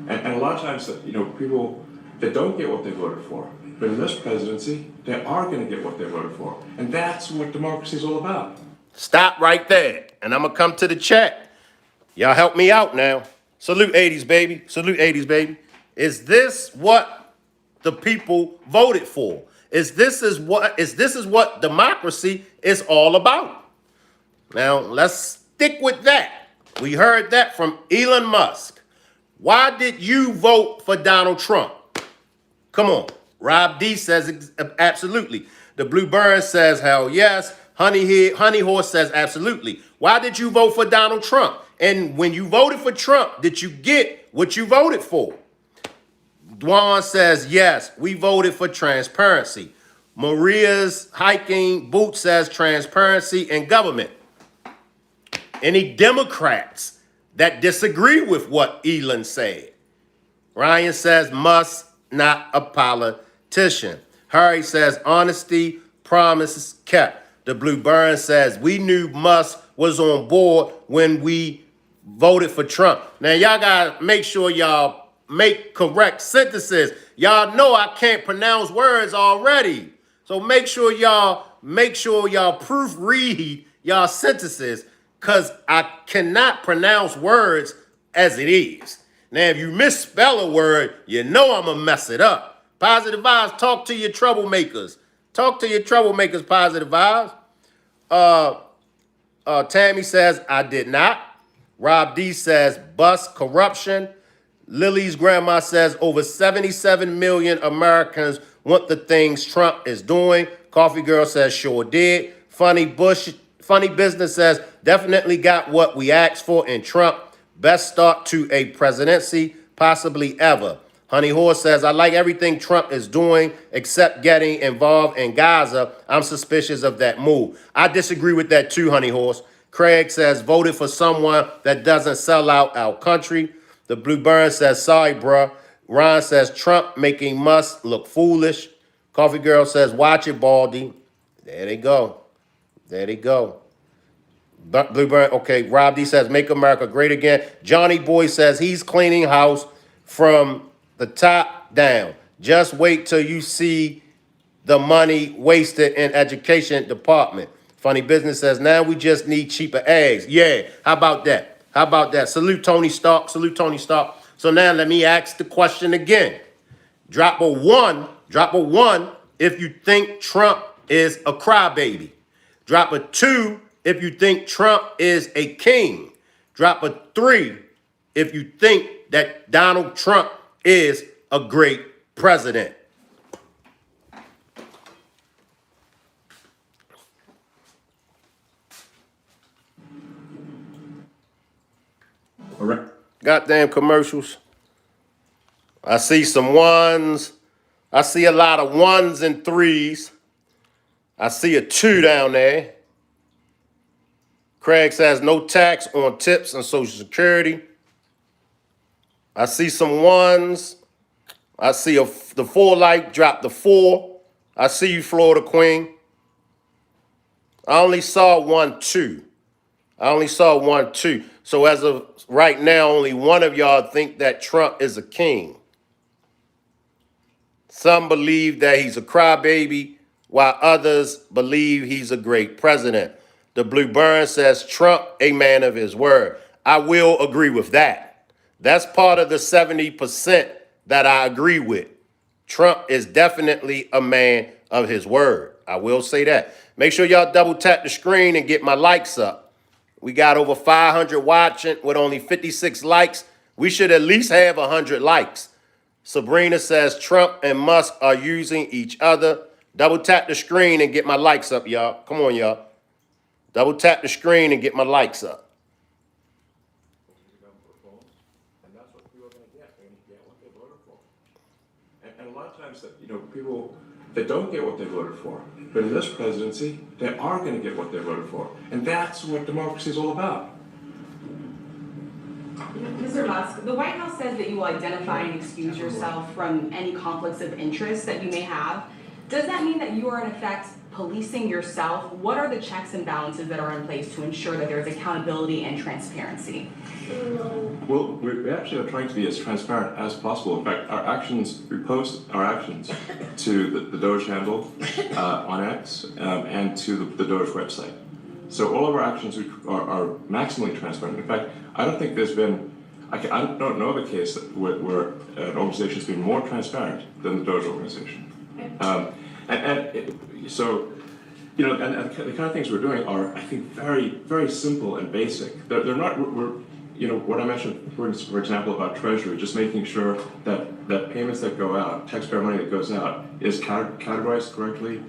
Speaker 8: And a lot of times, people that don't get what they voted for, but in this presidency, they are going to get what they voted for. And that's what democracy is all about.
Speaker 1: Stop right there, and I'm going to come to the chat. Y'all help me out now. Salute 80s, baby. Salute 80s, baby. Is this what the people voted for? Is this what democracy is all about? Now, let's stick with that. We heard that from Elon Musk. Why did you vote for Donald Trump? Come on. Rob D says absolutely. The Blue Burn says hell yes. Honey Horse says absolutely. Why did you vote for Donald Trump? And when you voted for Trump, did you get what you voted for? Dwan says yes, we voted for transparency. Maria's Hiking Boot says transparency in government. Any Democrats that disagree with what Elon said? Ryan says Musk, not a politician. Harry says honesty, promises kept. The Blue Burn says we knew Musk was on board when we voted for Trump. Now y'all gotta make sure y'all make correct sentences. Y'all know I can't pronounce words already. So make sure y'all proofread y'all sentences, because I cannot pronounce words as it is. Now, if you misspell a word, you know I'm going to mess it up. Positive Vibes, talk to your troublemakers. Talk to your troublemakers, Positive Vibes. Tammy says, I did not. Rob D says, bust corruption. Lily's grandma says, over 77 million Americans want the things Trump is doing? Coffee Girl says, sure did. Funny Business says, definitely got what we asked for in Trump. Best start to a presidency, possibly ever. Honey Horse says, I like everything Trump is doing except getting involved in Gaza. I'm suspicious of that move. I disagree with that too, Honey Horse. Craig says, voted for someone that doesn't sell out our country. The Blue Burn says, sorry, bruh. Ron says, Trump making Musk look foolish. Coffee Girl says, watch it, Baldy. There they go. There they go. Blueburn, okay. Rob D says, make America great again. Johnny Boy says, he's cleaning house from the top down. Just wait till you see the money wasted in education department. Funny Business says, now we just need cheaper eggs. Yeah, how about that? How about that? Salute Tony Stark. Salute Tony Stark. So now let me ask the question again. Drop a one if you think Trump is a crybaby. Drop a 2 if you think Trump is a king. Drop a 3 if you think that Donald Trump is a great president.
Speaker 8: All right.
Speaker 1: Goddamn commercials. I see some 1s. I see a lot of 1s and 3s. I see a 2 down there. Craig says no tax on tips and Social Security. I see some 1s. I see the 4 light drop the 4. I see you, Florida Queen. I only saw 1, 2. I only saw 1, 2. So as of right now, only one of y'all think that Trump is a king. Some believe that he's a crybaby, while others believe he's a great president. The Blue Burn says Trump, a man of his word. I will agree with that. That's part of the 70% that I agree with. Trump is definitely a man of his word. I will say that. Make sure y'all double tap the screen and get my likes up. We got over 500 watching with only 56 likes. We should at least have 100 likes. Sabrina says Trump and Musk are using each other. Double tap the screen and get my likes up, y'all. Come on, y'all. Double tap the screen and get my likes up.
Speaker 8: And that's what people are going to get. They're going to get what they voted for. And a lot of times, people that don't get what they voted for, but in this presidency, they are going to get what they voted for. And that's what democracy is all about.
Speaker 9: Mr. Musk, the White House says that you will identify and excuse yourself from any conflicts of interest that you may have. Does that mean that you are in effect policing yourself? What are the checks and balances that are in place to ensure that there is accountability and transparency?
Speaker 8: Well, we actually are trying to be as transparent as possible. In fact, we post our actions to the Doge handle on X and to the Doge website. So all of our actions are maximally transparent. In fact, I don't think there's been, I don't know of a case where an organization has been more transparent than the Doge organization. So, you know, and the kind of things we're doing are, I think, very, very simple and basic. They're not, you know, what I mentioned, for example, about Treasury, just making sure that payments that go out, taxpayer money that goes out, is categorized correctly.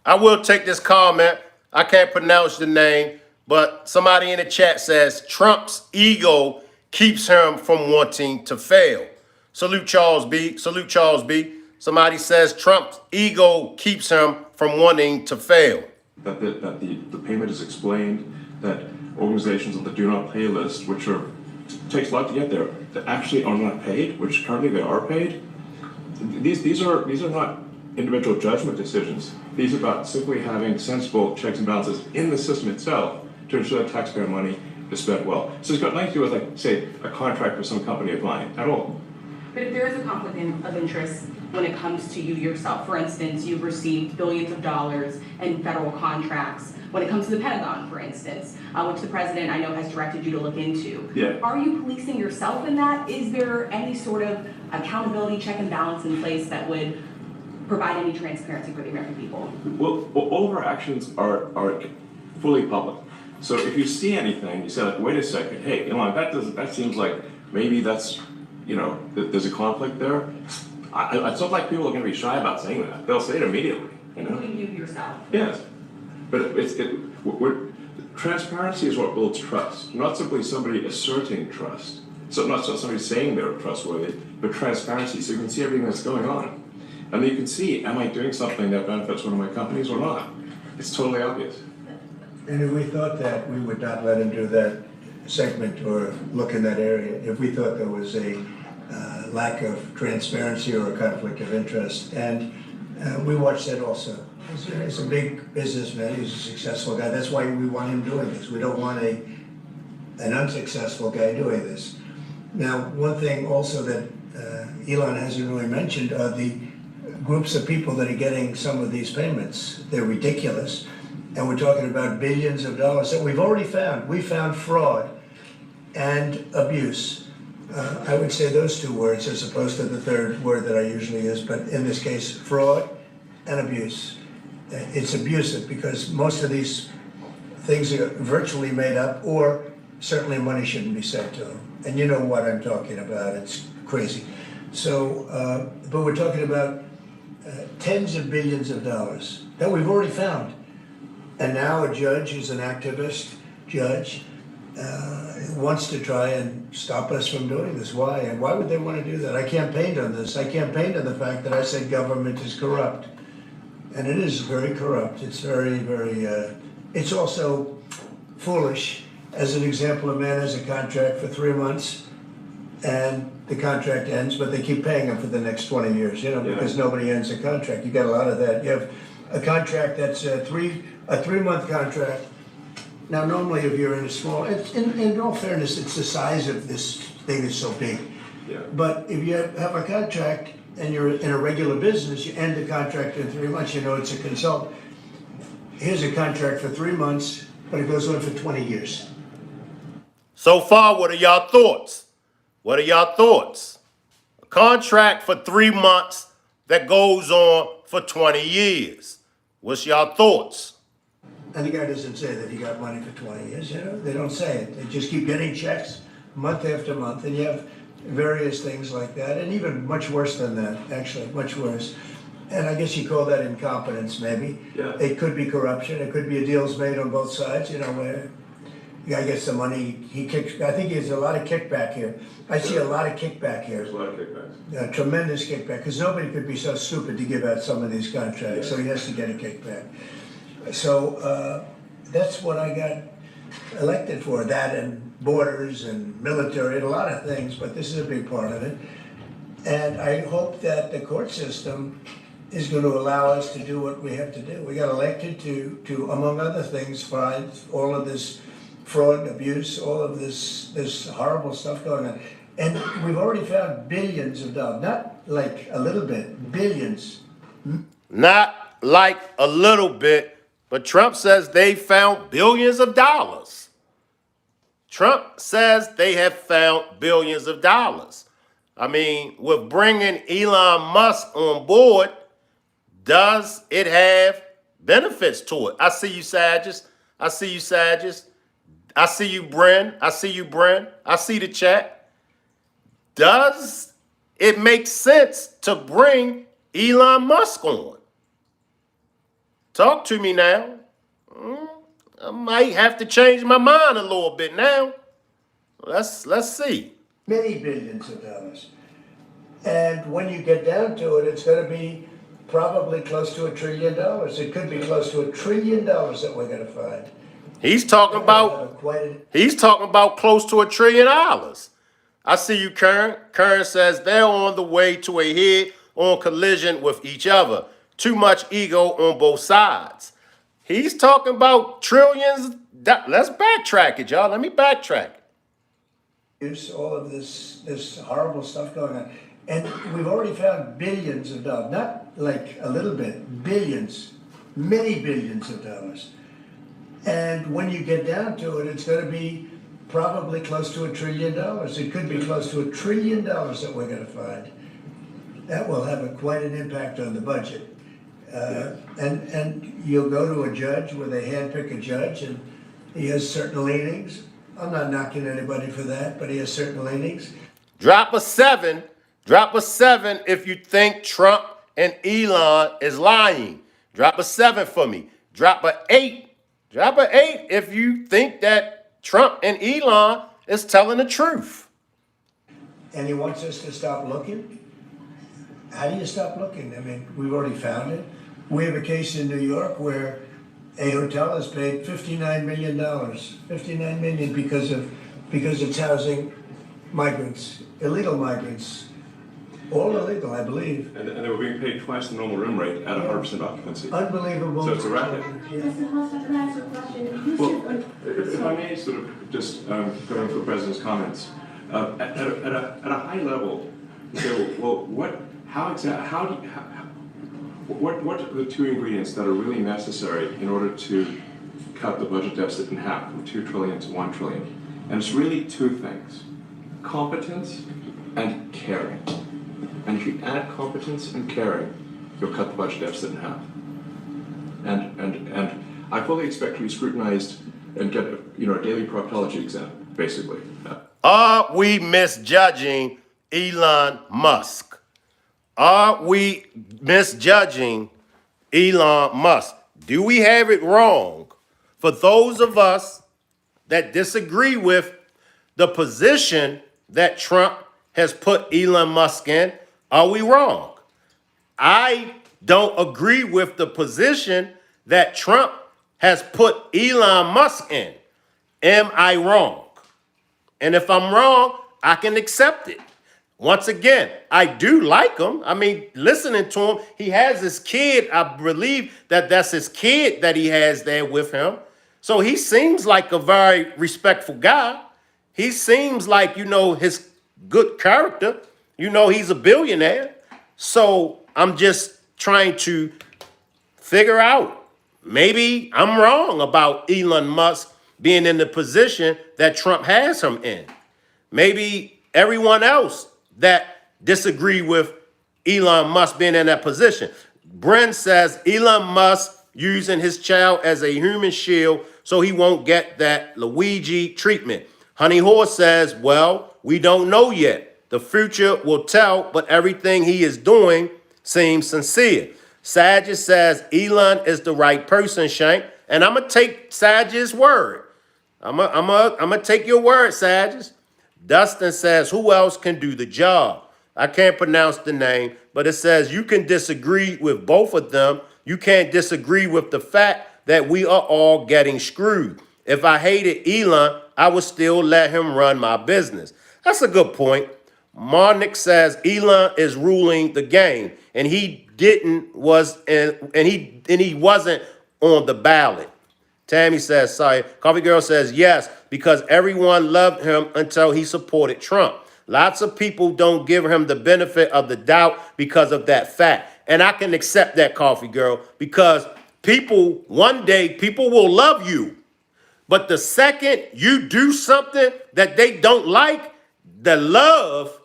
Speaker 1: I will take this comment. I can't pronounce the name, but somebody in the chat says Trump's ego keeps him from wanting to fail. Salute Charles B. Salute Charles B. Somebody says Trump's ego keeps him from wanting to fail.
Speaker 8: That the payment is explained, that organizations on the do not pay list, which takes a lot to get there, that actually are not paid, which currently they are paid. These are not individual judgment decisions. These are about simply having sensible checks and balances in the system itself to ensure that taxpayer money is spent well. So it's got nothing to do with, like, say, a contract with some company of mine at all.
Speaker 9: But if there is a conflict of interest when it comes to you yourself, for instance, you've received billions of dollars in federal contracts, when it comes to the Pentagon, for instance, which the president I know has directed you to look into.
Speaker 8: Yeah.
Speaker 9: Are you policing yourself in that? Is there any sort of accountability check and balance in place that would provide any transparency for the American people?
Speaker 8: Well, all of our actions are fully public. So if you see anything, you say, like, wait a second, hey, Elon, that seems like maybe that's, you know, there's a conflict there. It's not like people are going to be shy about saying that. They'll say it immediately. You know?
Speaker 9: Including you yourself.
Speaker 8: Yes, but transparency is what builds trust, not simply somebody asserting trust. So not somebody saying they're trustworthy, but transparency, so you can see everything that's going on. And you can see, am I doing something that benefits one of my companies or not? It's totally obvious.
Speaker 2: And if we thought that, we would not let him do that segment or look in that area. If we thought there was a lack of transparency or a conflict of interest. And we watched that also. He's a big businessman, he's a successful guy. That's why we want him doing this. We don't want an unsuccessful guy doing this. Now, one thing also that Elon hasn't really mentioned are the groups of people that are getting some of these payments. They're ridiculous. And we're talking about billions of dollars that we've already found. We found fraud and abuse. I would say those two words as opposed to the third word that I usually use, but in this case, fraud and abuse. It's abusive because most of these things are virtually made up, or certainly money shouldn't be sent to them. And you know what I'm talking about, it's crazy. So, but we're talking about tens of billions of dollars that we've already found. And now a judge who's an activist judge wants to try and stop us from doing this. Why? And why would they want to do that? I campaigned on this. I campaigned on the fact that I said government is corrupt. And it is very corrupt. It's very, very, it's also foolish. As an example, a man has a contract for 3 months and the contract ends, but they keep paying him for the next 20 years, you know, because nobody ends a contract. You got a lot of that. You have a contract that's a 3-month contract. Now, normally if you're in a small, in all fairness, it's the size of this thing is so big.
Speaker 8: Yeah.
Speaker 2: But if you have a contract and you're in a regular business, you end the contract in 3 months, you know it's a consult. Here's a contract for 3 months, but it goes on for 20 years.
Speaker 1: So far, what are y'all thoughts? What are y'all thoughts? A contract for 3 months that goes on for 20 years. What's y'all thoughts?
Speaker 2: And the guy doesn't say that he got money for 20 years, you know? They don't say it. They just keep getting checks month after month, and you have various things like that, and even much worse than that, actually, much worse. And I guess you call that incompetence, maybe.
Speaker 8: Yeah.
Speaker 2: It could be corruption. It could be a deal's made on both sides, you know, where the guy gets the money, he kicks. I think there's a lot of kickback here. I see a lot of kickback here.
Speaker 8: There's a lot of kickbacks.
Speaker 2: Tremendous kickback, because nobody could be so stupid to give out some of these contracts, so he has to get a kickback. So that's what I got elected for, that and borders and military and a lot of things, but this is a big part of it. And I hope that the court system is going to allow us to do what we have to do. We got elected to among other things, find all of this fraud, abuse, all of this horrible stuff going on. And we've already found billions of dollars, not like a little bit, billions.
Speaker 1: Not like a little bit, but Trump says they found billions of dollars. Trump says they have found billions of dollars. I mean, with bringing Elon Musk on board, does it have benefits to it? I see you, Sages. I see you, Sages. I see you, Bren. I see you, Bren. I see the chat. Does it make sense to bring Elon Musk on? Talk to me now. I might have to change my mind a little bit now. Let's see.
Speaker 2: Many billions of dollars. And when you get down to it, it's going to be probably close to $1 trillion. It could be close to $1 trillion that we're going to find.
Speaker 1: He's talking about close to $1 trillion. I see you, Kern. Kern says they're on the way to a head-on collision with each other. Too much ego on both sides. He's talking about trillions. Let's backtrack it, y'all. Let me backtrack it.
Speaker 2: All of this horrible stuff going on. And we've already found billions of dollars, not like a little bit, billions, many billions of dollars. And when you get down to it, it's going to be probably close to $1 trillion. It could be close to $1 trillion that we're going to find. That will have quite an impact on the budget. And you'll go to a judge where they handpick a judge and he has certain leanings. I'm not knocking anybody for that, but he has certain leanings.
Speaker 1: Drop a 7 Drop a 7 if you think Trump and Elon is lying. Drop a 7 for me. Drop a 8. Drop a 8 if you think that Trump and Elon is telling the truth.
Speaker 2: And he wants us to stop looking? How do you stop looking? I mean, we've already found it. We have a case in New York where a hotel has paid $59 million. $59 million because it's housing migrants, illegal migrants. All illegal, I believe.
Speaker 8: And they were being paid twice the normal room rate at 100% occupancy.
Speaker 2: Unbelievable.
Speaker 8: So it's a racket.
Speaker 2: Yeah.
Speaker 7: Mr. Hoster, can I ask a question?
Speaker 8: Well, if I may sort of just going for the President's comments, at a high level, you say, well, what are the two ingredients that are really necessary in order to cut the budget deficit in half from 2 trillion to 1 trillion? And it's really two things: competence and caring. And if you add competence and caring, you'll cut the budget deficit in half. And I fully expect to be scrutinized and get a daily proctology exam, basically.
Speaker 1: Are we misjudging Elon Musk? Are we misjudging Elon Musk? Do we have it wrong? For those of us that disagree with the position that Trump has put Elon Musk in, are we wrong? I don't agree with the position that Trump has put Elon Musk in. Am I wrong? And if I'm wrong, I can accept it. Once again, I do like him. I mean, listening to him, he has his kid. I believe that that's his kid that he has there with him. So he seems like a very respectful guy. He seems like, his good character. He's a billionaire. So I'm just trying to figure out, maybe I'm wrong about Elon Musk being in the position that Trump has him in. Maybe everyone else that disagree with Elon Musk being in that position. Bren says Elon Musk using his child as a human shield so he won't get that Luigi treatment. Honey Horse says, well, we don't know yet. The future will tell, but everything he is doing seems sincere. Sages says Elon is the right person, Shank. And I'm going to take Sages' word. I'm gonna take your word, Sages. Dustin says, who else can do the job? I can't pronounce the name, but it says you can disagree with both of them. You can't disagree with the fact that we are all getting screwed. If I hated Elon, I would still let him run my business. That's a good point. Marnik says Elon is ruling the game, and he wasn't on the ballot. Tammy says, sorry. Coffee Girl says, yes, because everyone loved him until he supported Trump. Lots of people don't give him the benefit of the doubt because of that fact. And I can accept that, Coffee Girl, because one day people will love you. But the second you do something that they don't like, the love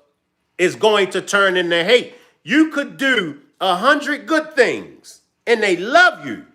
Speaker 1: is going to turn into hate. You could do 100 good things and they love you.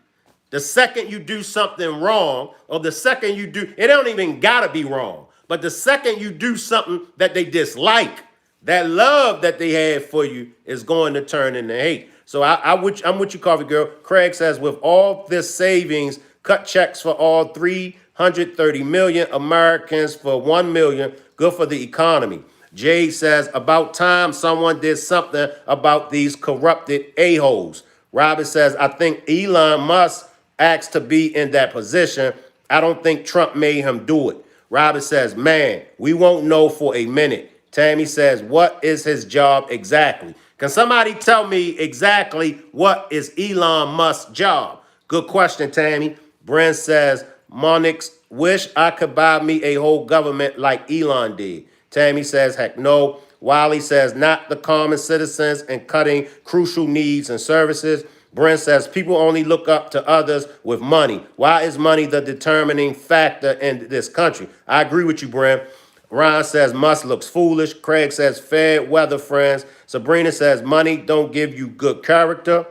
Speaker 1: The second you do something wrong, or the second you do, it don't even gotta be wrong, but the second you do something that they dislike, that love that they have for you is going to turn into hate. So I'm with you, Coffee Girl. Craig says, with all this savings, cut checks for all 330 million Americans for 1 million, good for the economy. Jade says, about time someone did something about these corrupted a-holes. Robin says, I think Elon Musk asked to be in that position. I don't think Trump made him do it. Robert says, man, we won't know for a minute. Tammy says, what is his job exactly? Can somebody tell me exactly what is Elon Musk's job? Good question, Tammy. Brent says, Monix, wish I could buy me a whole government like Elon did. Tammy says, heck no. Wiley says, not the common citizens and cutting crucial needs and services. Brent says, people only look up to others with money. Why is money the determining factor in this country? I agree with you, Brent. Ron says, Musk looks foolish. Craig says, fair weather friends. Sabrina says, money don't give you good character.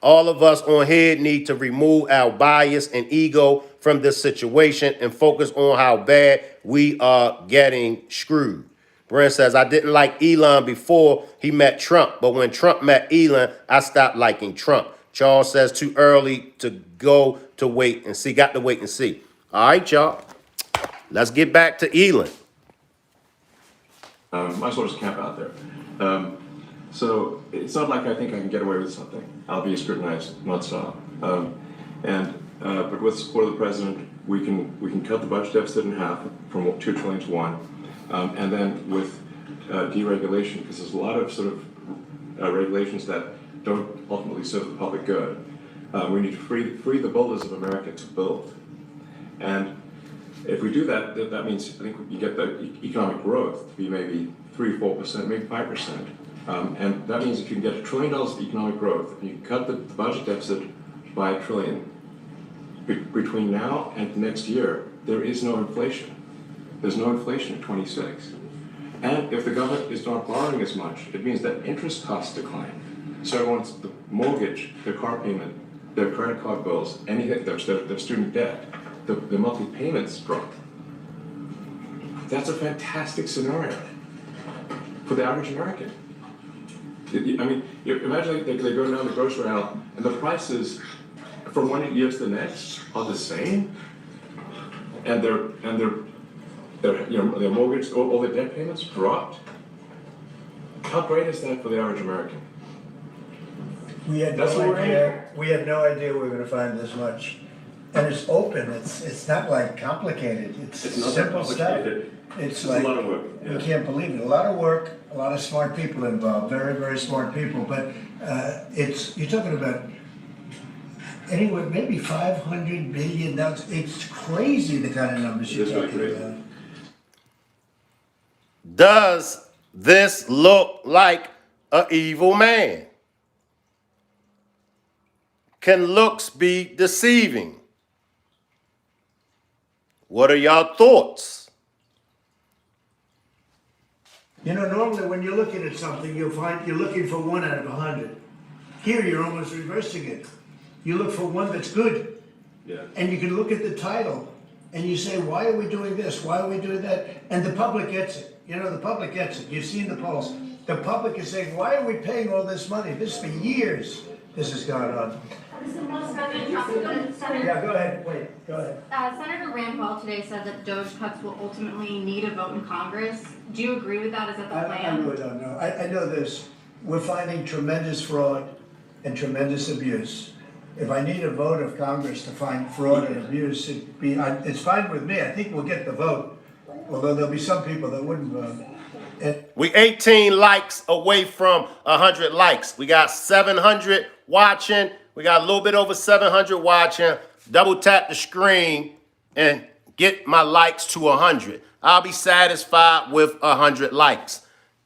Speaker 1: All of us on here need to remove our bias and ego from this situation and focus on how bad we are getting screwed. Brent says, I didn't like Elon before he met Trump, but when Trump met Elon, I stopped liking Trump. Charles says, too early to go to wait and see. Got to wait and see. All right, y'all. Let's get back to Elon.
Speaker 8: Might as well just camp out there. So it's not like I think I can get away with something. I'll be scrutinized nonstop. But with the support of the president, we can cut the budget deficit in half from 2 trillion to 1, and then with deregulation, because there's a lot of sort of regulations that don't ultimately serve the public good. We need to free the builders of America to build, and if we do that, that means I think you get the economic growth to be maybe 3-4%, maybe 5%, and that means if you can get $1 trillion of economic growth, and you can cut the budget deficit by $1 trillion. Between now and next year, there is no inflation. There's no inflation in 26. And if the government is not borrowing as much, it means that interest costs decline. So everyone's the mortgage, their car payment, their credit card bills, anything, their student debt, the monthly payments drop. That's a fantastic scenario for the average American. I mean, imagine they go down the grocery aisle and the prices from one year to the next are the same, and their mortgage, all their debt payments dropped. How great is that for the average American?
Speaker 2: We had
Speaker 8: That's what
Speaker 2: no
Speaker 8: we're
Speaker 2: idea, we had no idea we were gonna find this much. And it's open, it's not like complicated, it's
Speaker 8: It's not that
Speaker 2: simple stuff.
Speaker 8: complicated.
Speaker 2: It's
Speaker 8: It's
Speaker 2: like,
Speaker 8: a lot of work.
Speaker 2: you
Speaker 8: Yeah.
Speaker 2: can't believe it, a lot of work, a lot of smart people involved, very, very smart people, but you're talking about anywhere, maybe $500 billion, it's crazy the kind of numbers you're
Speaker 8: It is really
Speaker 2: talking
Speaker 8: crazy.
Speaker 2: about.
Speaker 1: Does this look like an evil man? Can looks be deceiving? What are y'all thoughts?
Speaker 2: You know, normally when you're looking at something, you'll find you're looking for 1 out of 100. Here, you're almost reversing it. You look for one that's good,
Speaker 8: Yeah.
Speaker 2: and you can look at the title, and you say, why are we doing this? Why are we doing that? And the public gets it. You know, the public gets it. You've seen the polls. The public is saying, why are we paying all this money? This for years, this has gone on. Yeah, go ahead, wait, go ahead.
Speaker 10: Senator Rand Paul today said that DOJ cuts will ultimately need a vote in Congress. Do you agree with that? Is that the
Speaker 2: I
Speaker 10: plan?
Speaker 2: really don't know. I know this. We're finding tremendous fraud and tremendous abuse. If I need a vote of Congress to find fraud and abuse, it's fine with me. I think we'll get the vote, although there'll be some people that wouldn't vote. And
Speaker 1: We 18 likes away from 100 likes. We got 700 watching. We got a little bit over 700 watching. Double tap the screen and get my likes to 100. I'll be satisfied with 100 likes.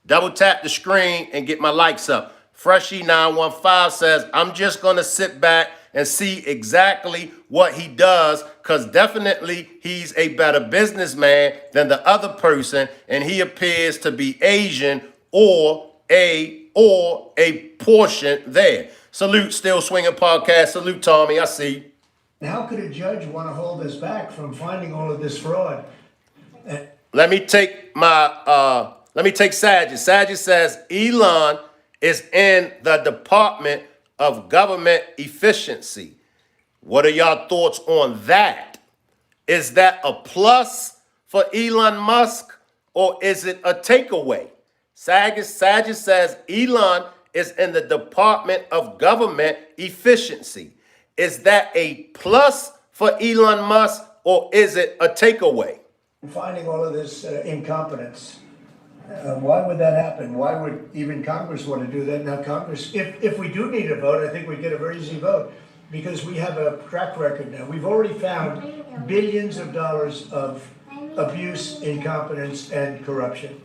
Speaker 1: Double tap the screen and get my likes up. Freshie915 says, I'm just going to sit back and see exactly what he does, because definitely he's a better businessman than the other person, and he appears to be Asian or a portion there. Salute Still Swinging Podcast. Salute Tommy, I see.
Speaker 2: how could a judge want to hold us back from finding all of this fraud?
Speaker 1: Let me take Sajid. Sajid says Elon is in the Department of Government Efficiency. What are y'all thoughts on that? Is that a plus for Elon Musk, or is it a takeaway? Sajid says Elon is in the Department of Government Efficiency. Is that a plus for Elon Musk, or is it a takeaway?
Speaker 2: Finding all of this incompetence. Why would that happen? Why would even Congress want to do that? Now, Congress, if we do need a vote, I think we get a very easy vote, because we have a track record now. We've already found billions of dollars of abuse, incompetence, and corruption.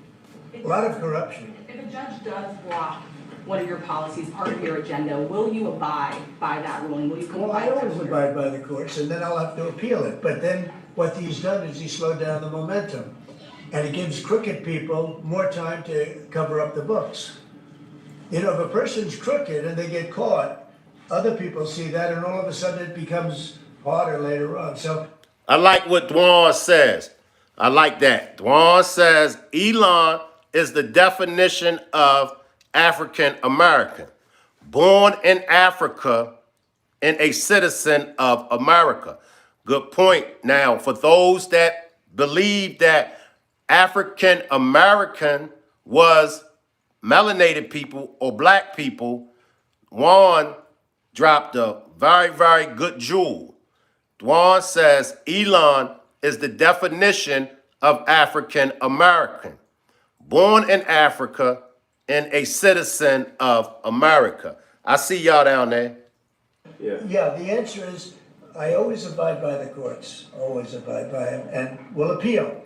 Speaker 2: A lot of corruption.
Speaker 9: If a judge does block one of your policies, part of your agenda, will you abide by that ruling? Will you
Speaker 2: Well,
Speaker 9: comply?
Speaker 2: I always abide by the courts, and then I'll have to appeal it. But then what he's done is he slowed down the momentum. And it gives crooked people more time to cover up the books. You know, if a person's crooked and they get caught, other people see that, and all of a sudden it becomes harder later on. So
Speaker 1: I like what Dwan says. I like that. Dwan says Elon is the definition of African American. Born in Africa and a citizen of America. Good point. Now, for those that believe that African American was melanated people or black people, Juan dropped a very, very good jewel. Juan says Elon is the definition of African American. Born in Africa and a citizen of America. I see y'all down there.
Speaker 2: Yeah, the answer is, I always abide by the courts, always abide by them, and will appeal.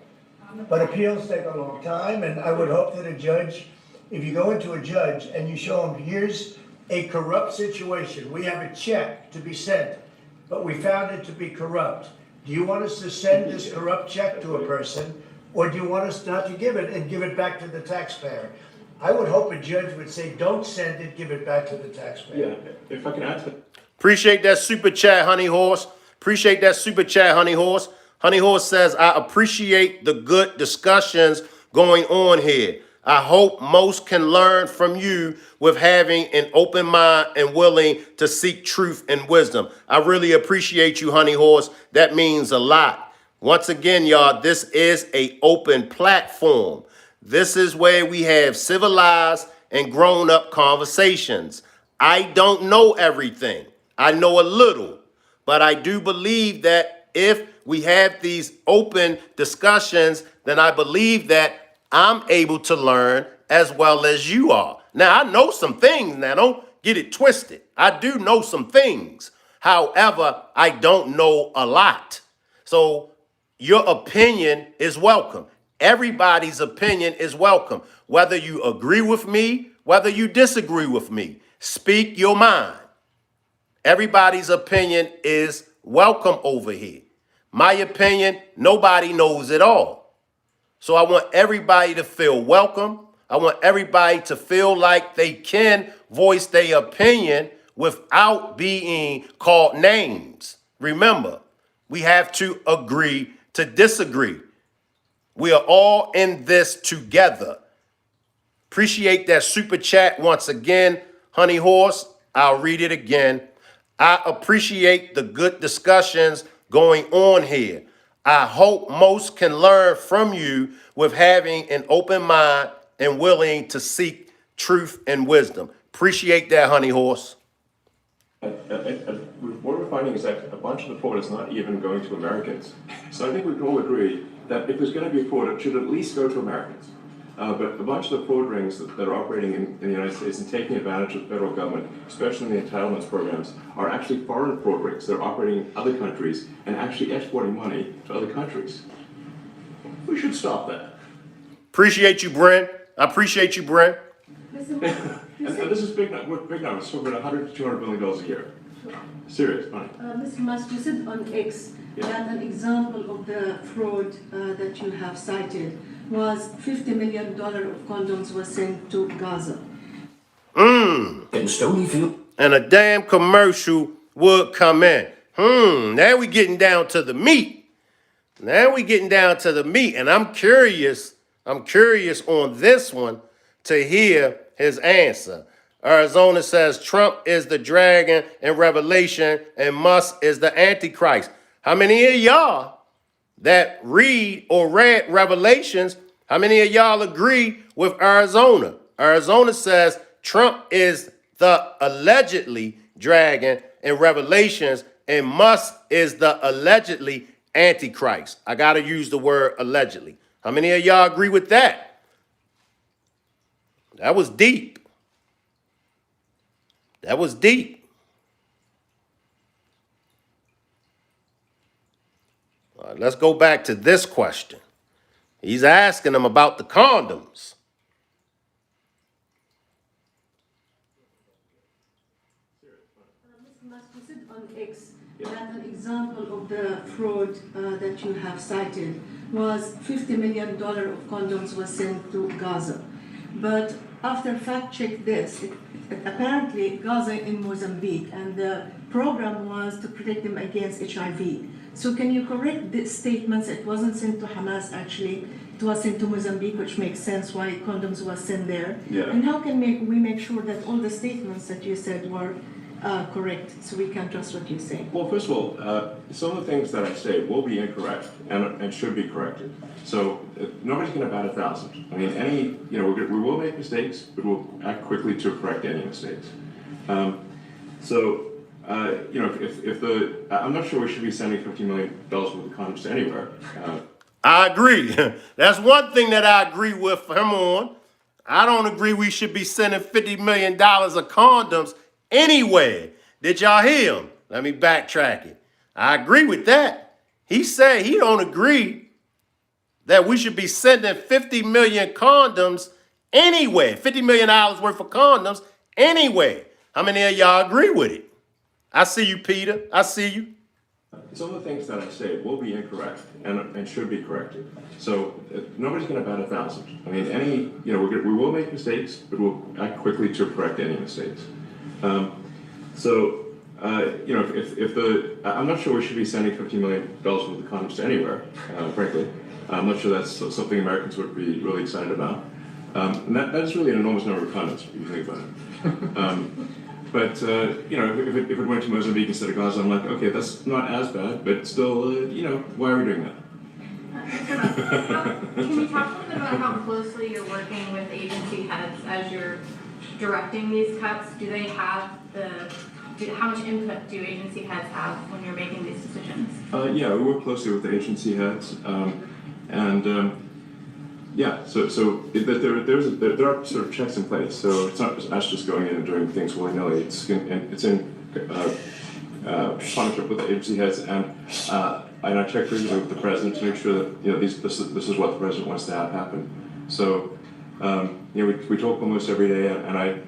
Speaker 2: But appeals take a long time, and I would hope that a judge, if you go into a judge and you show him, here's a corrupt situation, we have a check to be sent, but we found it to be corrupt. Do you want us to send this corrupt check to a person, or do you want us not to give it and give it back to the taxpayer? I would hope a judge would say, don't send it, give it back to the taxpayer.
Speaker 8: Yeah, if I can add to
Speaker 1: Appreciate that super chat, Honey Horse. Appreciate that super chat, Honey Horse. Honey Horse says, I appreciate the good discussions going on here. I hope most can learn from you with having an open mind and willing to seek truth and wisdom. I really appreciate you, Honey Horse. That means a lot. Once again, y'all, this is an open platform. This is where we have civilized and grown-up conversations. I don't know everything. I know a little, but I do believe that if we have these open discussions, then I believe that I'm able to learn as well as you are. Now, I know some things. Now, don't get it twisted. I do know some things. However, I don't know a lot. So your opinion is welcome. Everybody's opinion is welcome. Whether you agree with me, whether you disagree with me, speak your mind. Everybody's opinion is welcome over here. My opinion, nobody knows it all. So I want everybody to feel welcome. I want everybody to feel like they can voice their opinion without being called names. Remember, we have to agree to disagree. We are all in this together. Appreciate that super chat once again, Honey Horse. I'll read it again. I appreciate the good discussions going on here. I hope most can learn from you with having an open mind and willing to seek truth and wisdom. Appreciate that, Honey Horse.
Speaker 8: what we're finding is that a bunch of the fraud is not even going to Americans. So I think we can all agree that if there's going to be fraud, it should at least go to Americans. But a bunch of the fraud rings that are operating in the United States and taking advantage of the federal government, especially in the entitlements programs, are actually foreign fraud rings. They're operating in other countries and actually exporting money to other countries. We should stop that.
Speaker 1: Appreciate you, Brent. I appreciate you, Brent.
Speaker 8: And this is big numbers, so we're $100 to $200 billion a year. Serious money.
Speaker 5: Mr. Musk, you said on X that an example of the fraud that you have cited was $50 million of condoms was sent to Gaza.
Speaker 1: And a damn commercial would come in. Now we getting down to the meat. And I'm curious on this one to hear his answer. Arizona says Trump is the dragon in Revelation and Musk is the Antichrist. How many of y'all that read or read Revelations, how many of y'all agree with Arizona? Arizona says Trump is the allegedly dragon in Revelations and Musk is the allegedly Antichrist. I got to use the word allegedly. How many of y'all agree with that? That was deep. All right, let's go back to this question. He's asking them about the condoms.
Speaker 5: Mr. Musk, you said on X that an example of the fraud that you have cited was $50 million of condoms was sent to Gaza. But after fact check this, apparently Gaza in Mozambique, and the program was to protect them against HIV. So can you correct the statements? It wasn't sent to Hamas actually. It was sent to Mozambique, which makes sense why condoms was sent there.
Speaker 8: Yeah.
Speaker 5: And how can we make sure that all the statements that you said were correct, so we can trust what you say?
Speaker 8: Well, first of all, some of the things that I say will be incorrect and should be corrected. So nobody's going to bat 1,000. I mean, we will make mistakes, but we'll act quickly to correct any mistakes. I'm not sure we should be sending $50 million worth of condoms to anywhere.
Speaker 1: I agree. That's one thing that I agree with him on. I don't agree we should be sending $50 million of condoms anywhere. Did y'all hear him? Let me backtrack it. I agree with that. He said he don't agree that we should be sending 50 million condoms anywhere. $50 million worth of condoms anywhere. How many of y'all agree with it? I see you, Peter. I see you.
Speaker 8: Some of the things that I say will be incorrect and should be corrected. So nobody's going to bat 1,000. I mean, we will make mistakes, but we'll act quickly to correct any mistakes. I'm not sure we should be sending $50 million worth of condoms to anywhere, frankly. I'm not sure that's something Americans would be really excited about. And that is really an enormous number of condoms, if you think about it. But if it went to Mozambique instead of Gaza, I'm like, okay, that's not as bad, but still, why are we doing that?
Speaker 10: Can you talk a little bit about how closely you're working with agency heads as you're directing these cuts? Do they have how much input do agency heads have when you're making these decisions?
Speaker 8: Yeah, we work closely with the agency heads, there are sort of checks in place. So it's not just us just going in and doing things willy-nilly. It's in partnership with the agency heads, and I check regularly with the president to make sure that this is what the president wants to have happen. So we talk almost every day, and I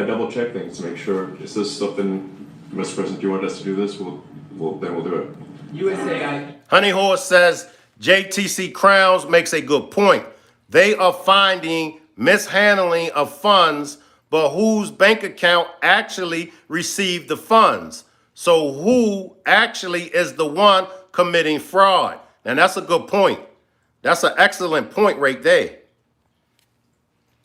Speaker 8: double check things to make sure, is this something, Mr. President, do you want us to do this? Then we'll do it.
Speaker 4: USAID.
Speaker 1: Honey Horse says JTC Crowns makes a good point. They are finding mishandling of funds, but whose bank account actually received the funds? So who actually is the one committing fraud? And that's a good point. That's an excellent point right there.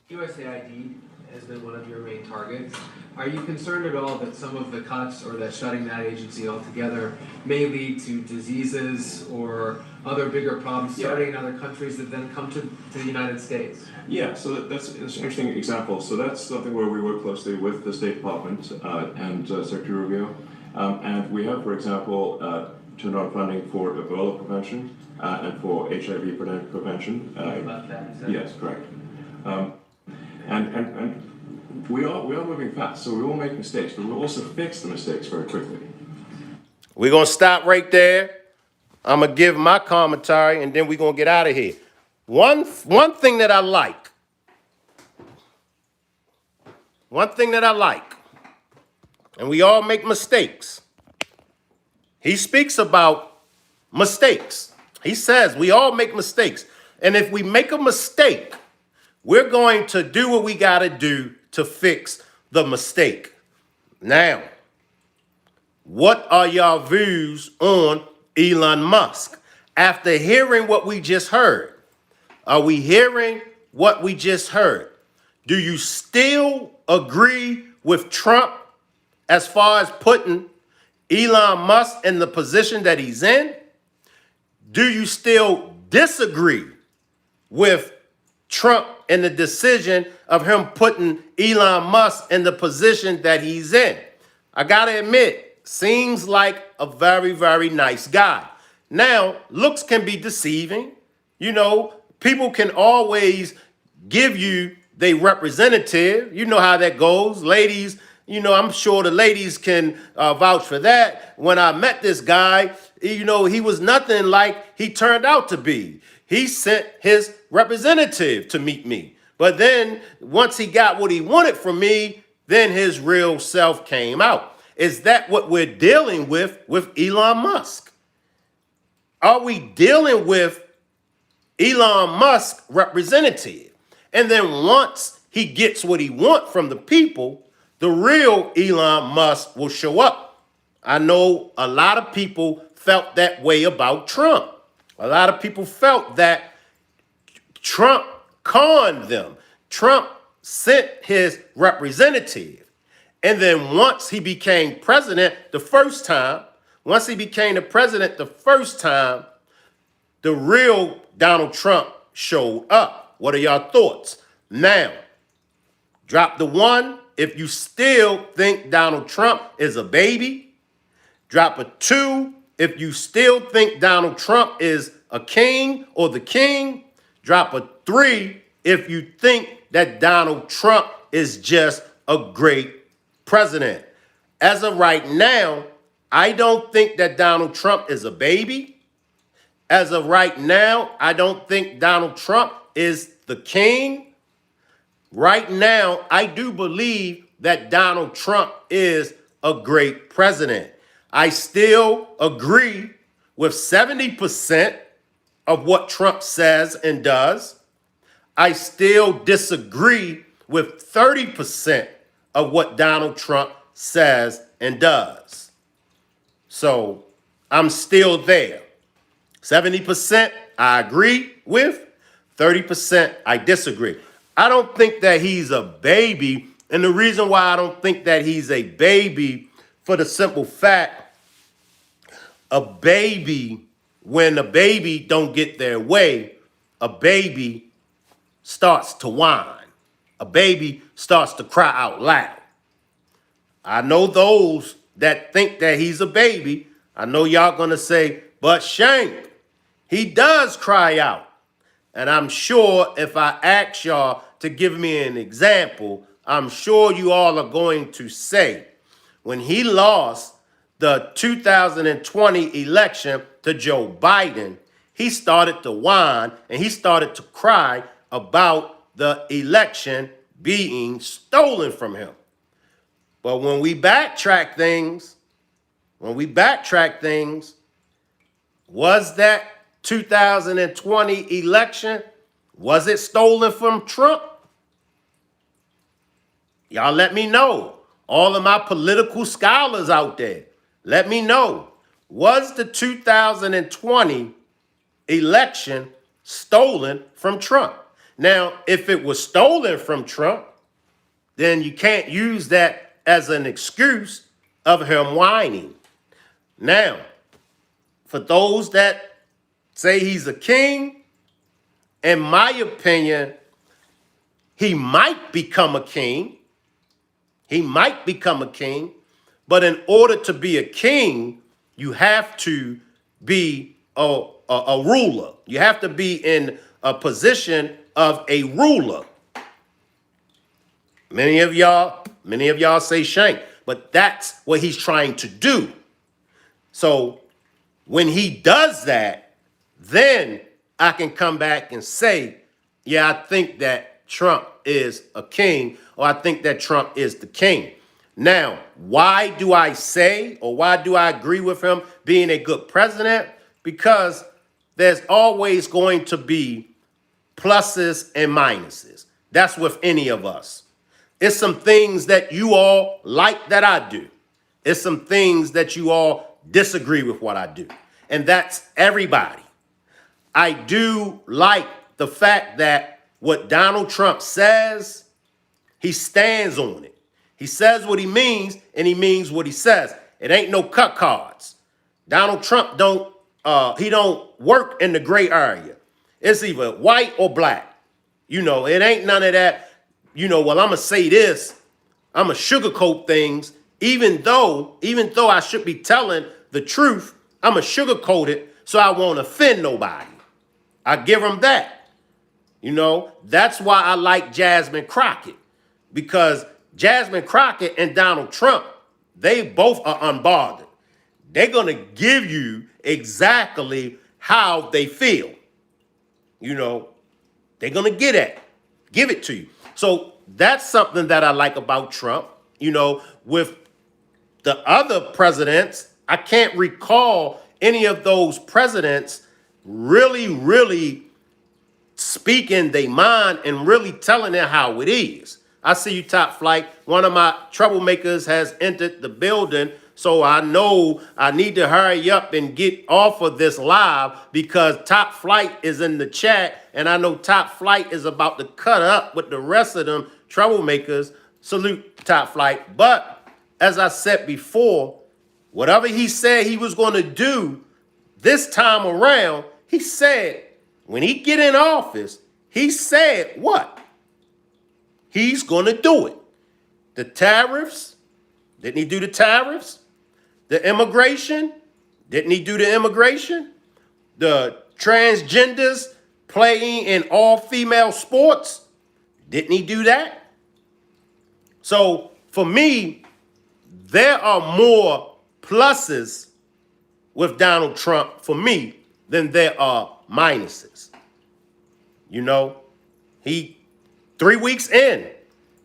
Speaker 4: USAID has been one of your main targets. Are you concerned at all that some of the cuts or that shutting that agency altogether may lead to diseases or other bigger problems starting in other countries that then come to the United States?
Speaker 8: Yeah, so that's an interesting example. So that's something where we work closely with the State Department and Secretary Rubio. And we have, for example, turned on funding for Ebola prevention and for HIV prevention.
Speaker 4: About that,
Speaker 8: yes, correct. And we are moving fast, so we will make mistakes, but we'll also fix the mistakes very quickly.
Speaker 1: We're going to stop right there. I'm going to give my commentary, and then we're going to get out of here. One thing that I like, and we all make mistakes. He speaks about mistakes. He says we all make mistakes. And if we make a mistake, we're going to do what we got to do to fix the mistake. Now, what are y'all views on Elon Musk? After hearing what we just heard, are we hearing what we just heard? Do you still agree with Trump as far as putting Elon Musk in the position that he's in? Do you still disagree with Trump in the decision of him putting Elon Musk in the position that he's in? I gotta admit, seems like a very, very nice guy. Now, looks can be deceiving. People can always give you their representative. You know how that goes. Ladies, I'm sure the ladies can vouch for that. When I met this guy, he was nothing like he turned out to be. He sent his representative to meet me. But then once he got what he wanted from me, then his real self came out. Is that what we're dealing with Elon Musk? Are we dealing with Elon Musk representative? And then once he gets what he wants from the people the real Elon Musk will show up. I know a lot of people felt that way about Trump. A lot of people felt that Trump conned them. Trump sent his representative. And then once he became president the first time, the real Donald Trump showed up. What are y'all thoughts? Now, drop the 1 if you still think Donald Trump is a baby. Drop a 2 if you still think Donald Trump is a king or the king. Drop a 3 if you think that Donald Trump is just a great president. As of right now, I don't think that Donald Trump is a baby. As of right now, I don't think Donald Trump is the king. Right now, I do believe that Donald Trump is a great president. I still agree with 70% of what Trump says and does. I still disagree with 30% of what Donald Trump says and does. So I'm still there. 70% I agree with, 30% I disagree. I don't think that he's a baby. And the reason why I don't think that he's a baby, for the simple fact, when a baby don't get their way, a baby starts to whine. A baby starts to cry out loud. I know those that think that he's a baby. I know y'all gonna say, but Shank, he does cry out. And I'm sure if I ask y'all to give me an example, I'm sure you all are going to say, when he lost the 2020 election to Joe Biden, he started to whine and he started to cry about the election being stolen from him. But when we backtrack things, was that 2020 election, was it stolen from Trump? Y'all let me know. All of my political scholars out there, let me know. Was the 2020 election stolen from Trump? Now, if it was stolen from Trump, then you can't use that as an excuse of him whining. Now, for those that say he's a king, in my opinion, he might become a king. He might become a king, but in order to be a king, you have to be a ruler. You have to be in a position of a ruler. Many of y'all say Shank, but that's what he's trying to do. So when he does that, then I can come back and say, yeah, I think that Trump is a king, or I think that Trump is the king. Now, why do I say, or why do I agree with him being a good president? Because there's always going to be pluses and minuses. That's with any of us. It's some things that you all like that I do. It's some things that you all disagree with what I do. And that's everybody. I do like the fact that what Donald Trump says, he stands on it. He says what he means, and he means what he says. It ain't no cut cards. Donald Trump don't work in the gray area. It's either white or black. You know, it ain't none of that, well, I'm gonna say this, I'm gonna sugarcoat things, even though I should be telling the truth, I'm gonna sugarcoat it so I won't offend nobody. I give him that. That's why I like Jasmine Crockett, because Jasmine Crockett and Donald Trump, they both are unbothered. They're going to give you exactly how they feel. They're going to give it to you. So that's something that I like about Trump. With the other presidents, I can't recall any of those presidents really speaking their mind and really telling it how it is. I see you, Top Flight. One of my troublemakers has entered the building, so I know I need to hurry up and get off of this live because Top Flight is in the chat, and I know Top Flight is about to cut up with the rest of them troublemakers. Salute, Top Flight. But as I said before, whatever he said he was going to do this time around, he said when he get in office, he said what? He's going to do it. The tariffs, didn't he do the tariffs? The immigration, didn't he do the immigration? The transgenders playing in all-female sports, didn't he do that? So for me, there are more pluses with Donald Trump for me than there are minuses. You know, he 3 weeks in,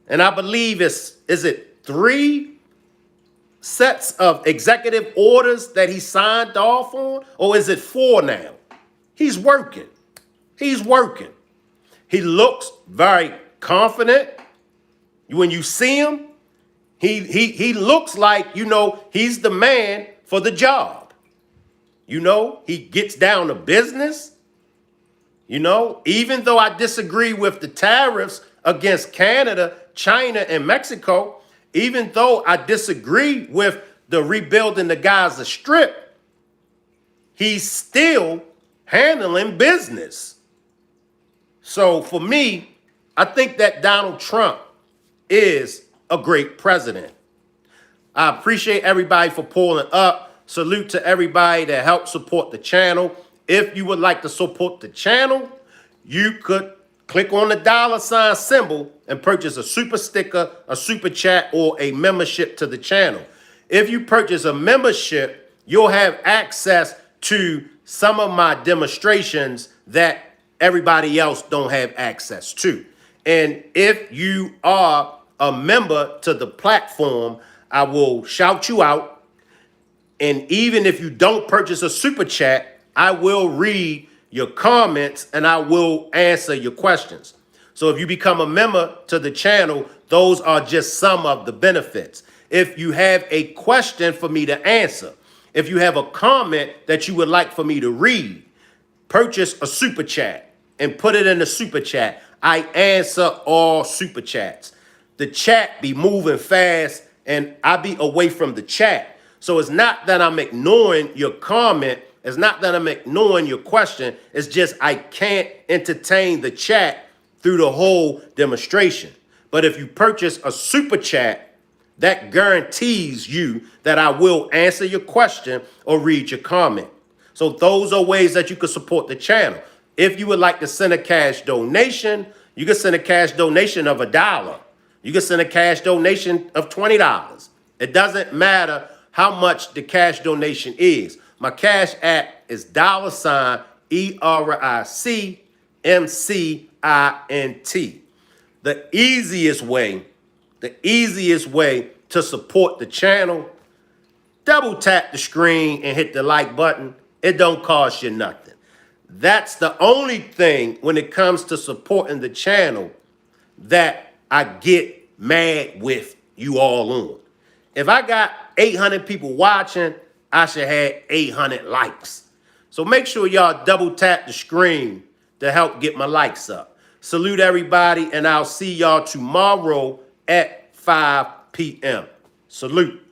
Speaker 1: and I believe is it 3 sets of executive orders that he signed off on, or is it 4 now? He's working. He's working. He looks very confident. When you see him, he looks like, you know, he's the man for the job. You know, he gets down to business. You know, even though I disagree with the tariffs against Canada, China, and Mexico, even though I disagree with the rebuilding the Gaza Strip, he's still handling business. So for me, I think that Donald Trump is a great president. I appreciate everybody for pulling up. Salute to everybody that helped support the channel. If you would like to support the channel, you could click on the $ symbol and purchase a super sticker, a super chat, or a membership to the channel. If you purchase a membership, you'll have access to some of my demonstrations that everybody else don't have access to. And if you are a member to the platform, I will shout you out. And even if you don't purchase a super chat, I will read your comments and I will answer your questions. So if you become a member to the channel, those are just some of the benefits. If you have a question for me to answer, if you have a comment that you would like for me to read, purchase a super chat and put it in the super chat. I answer all super chats. The chat be moving fast and I be away from the chat. So it's not that I'm ignoring your comment. It's not that I'm ignoring your question. It's just I can't entertain the chat through the whole demonstration. But if you purchase a super chat, that guarantees you that I will answer your question or read your comment. So those are ways that you can support the channel. If you would like to send a cash donation, you can send a cash donation of $1. You can send a cash donation of $20. It doesn't matter how much the cash donation is. My cash app is $ERICMCINT. The easiest way to support the channel, double tap the screen and hit the like button. It don't cost you nothing. That's the only thing when it comes to supporting the channel that I get mad with you all on. If I got 800 people watching, I should have 800 likes. So make sure y'all double tap the screen to help get my likes up. Salute everybody, and I'll see y'all tomorrow at 5 p.m. Salute.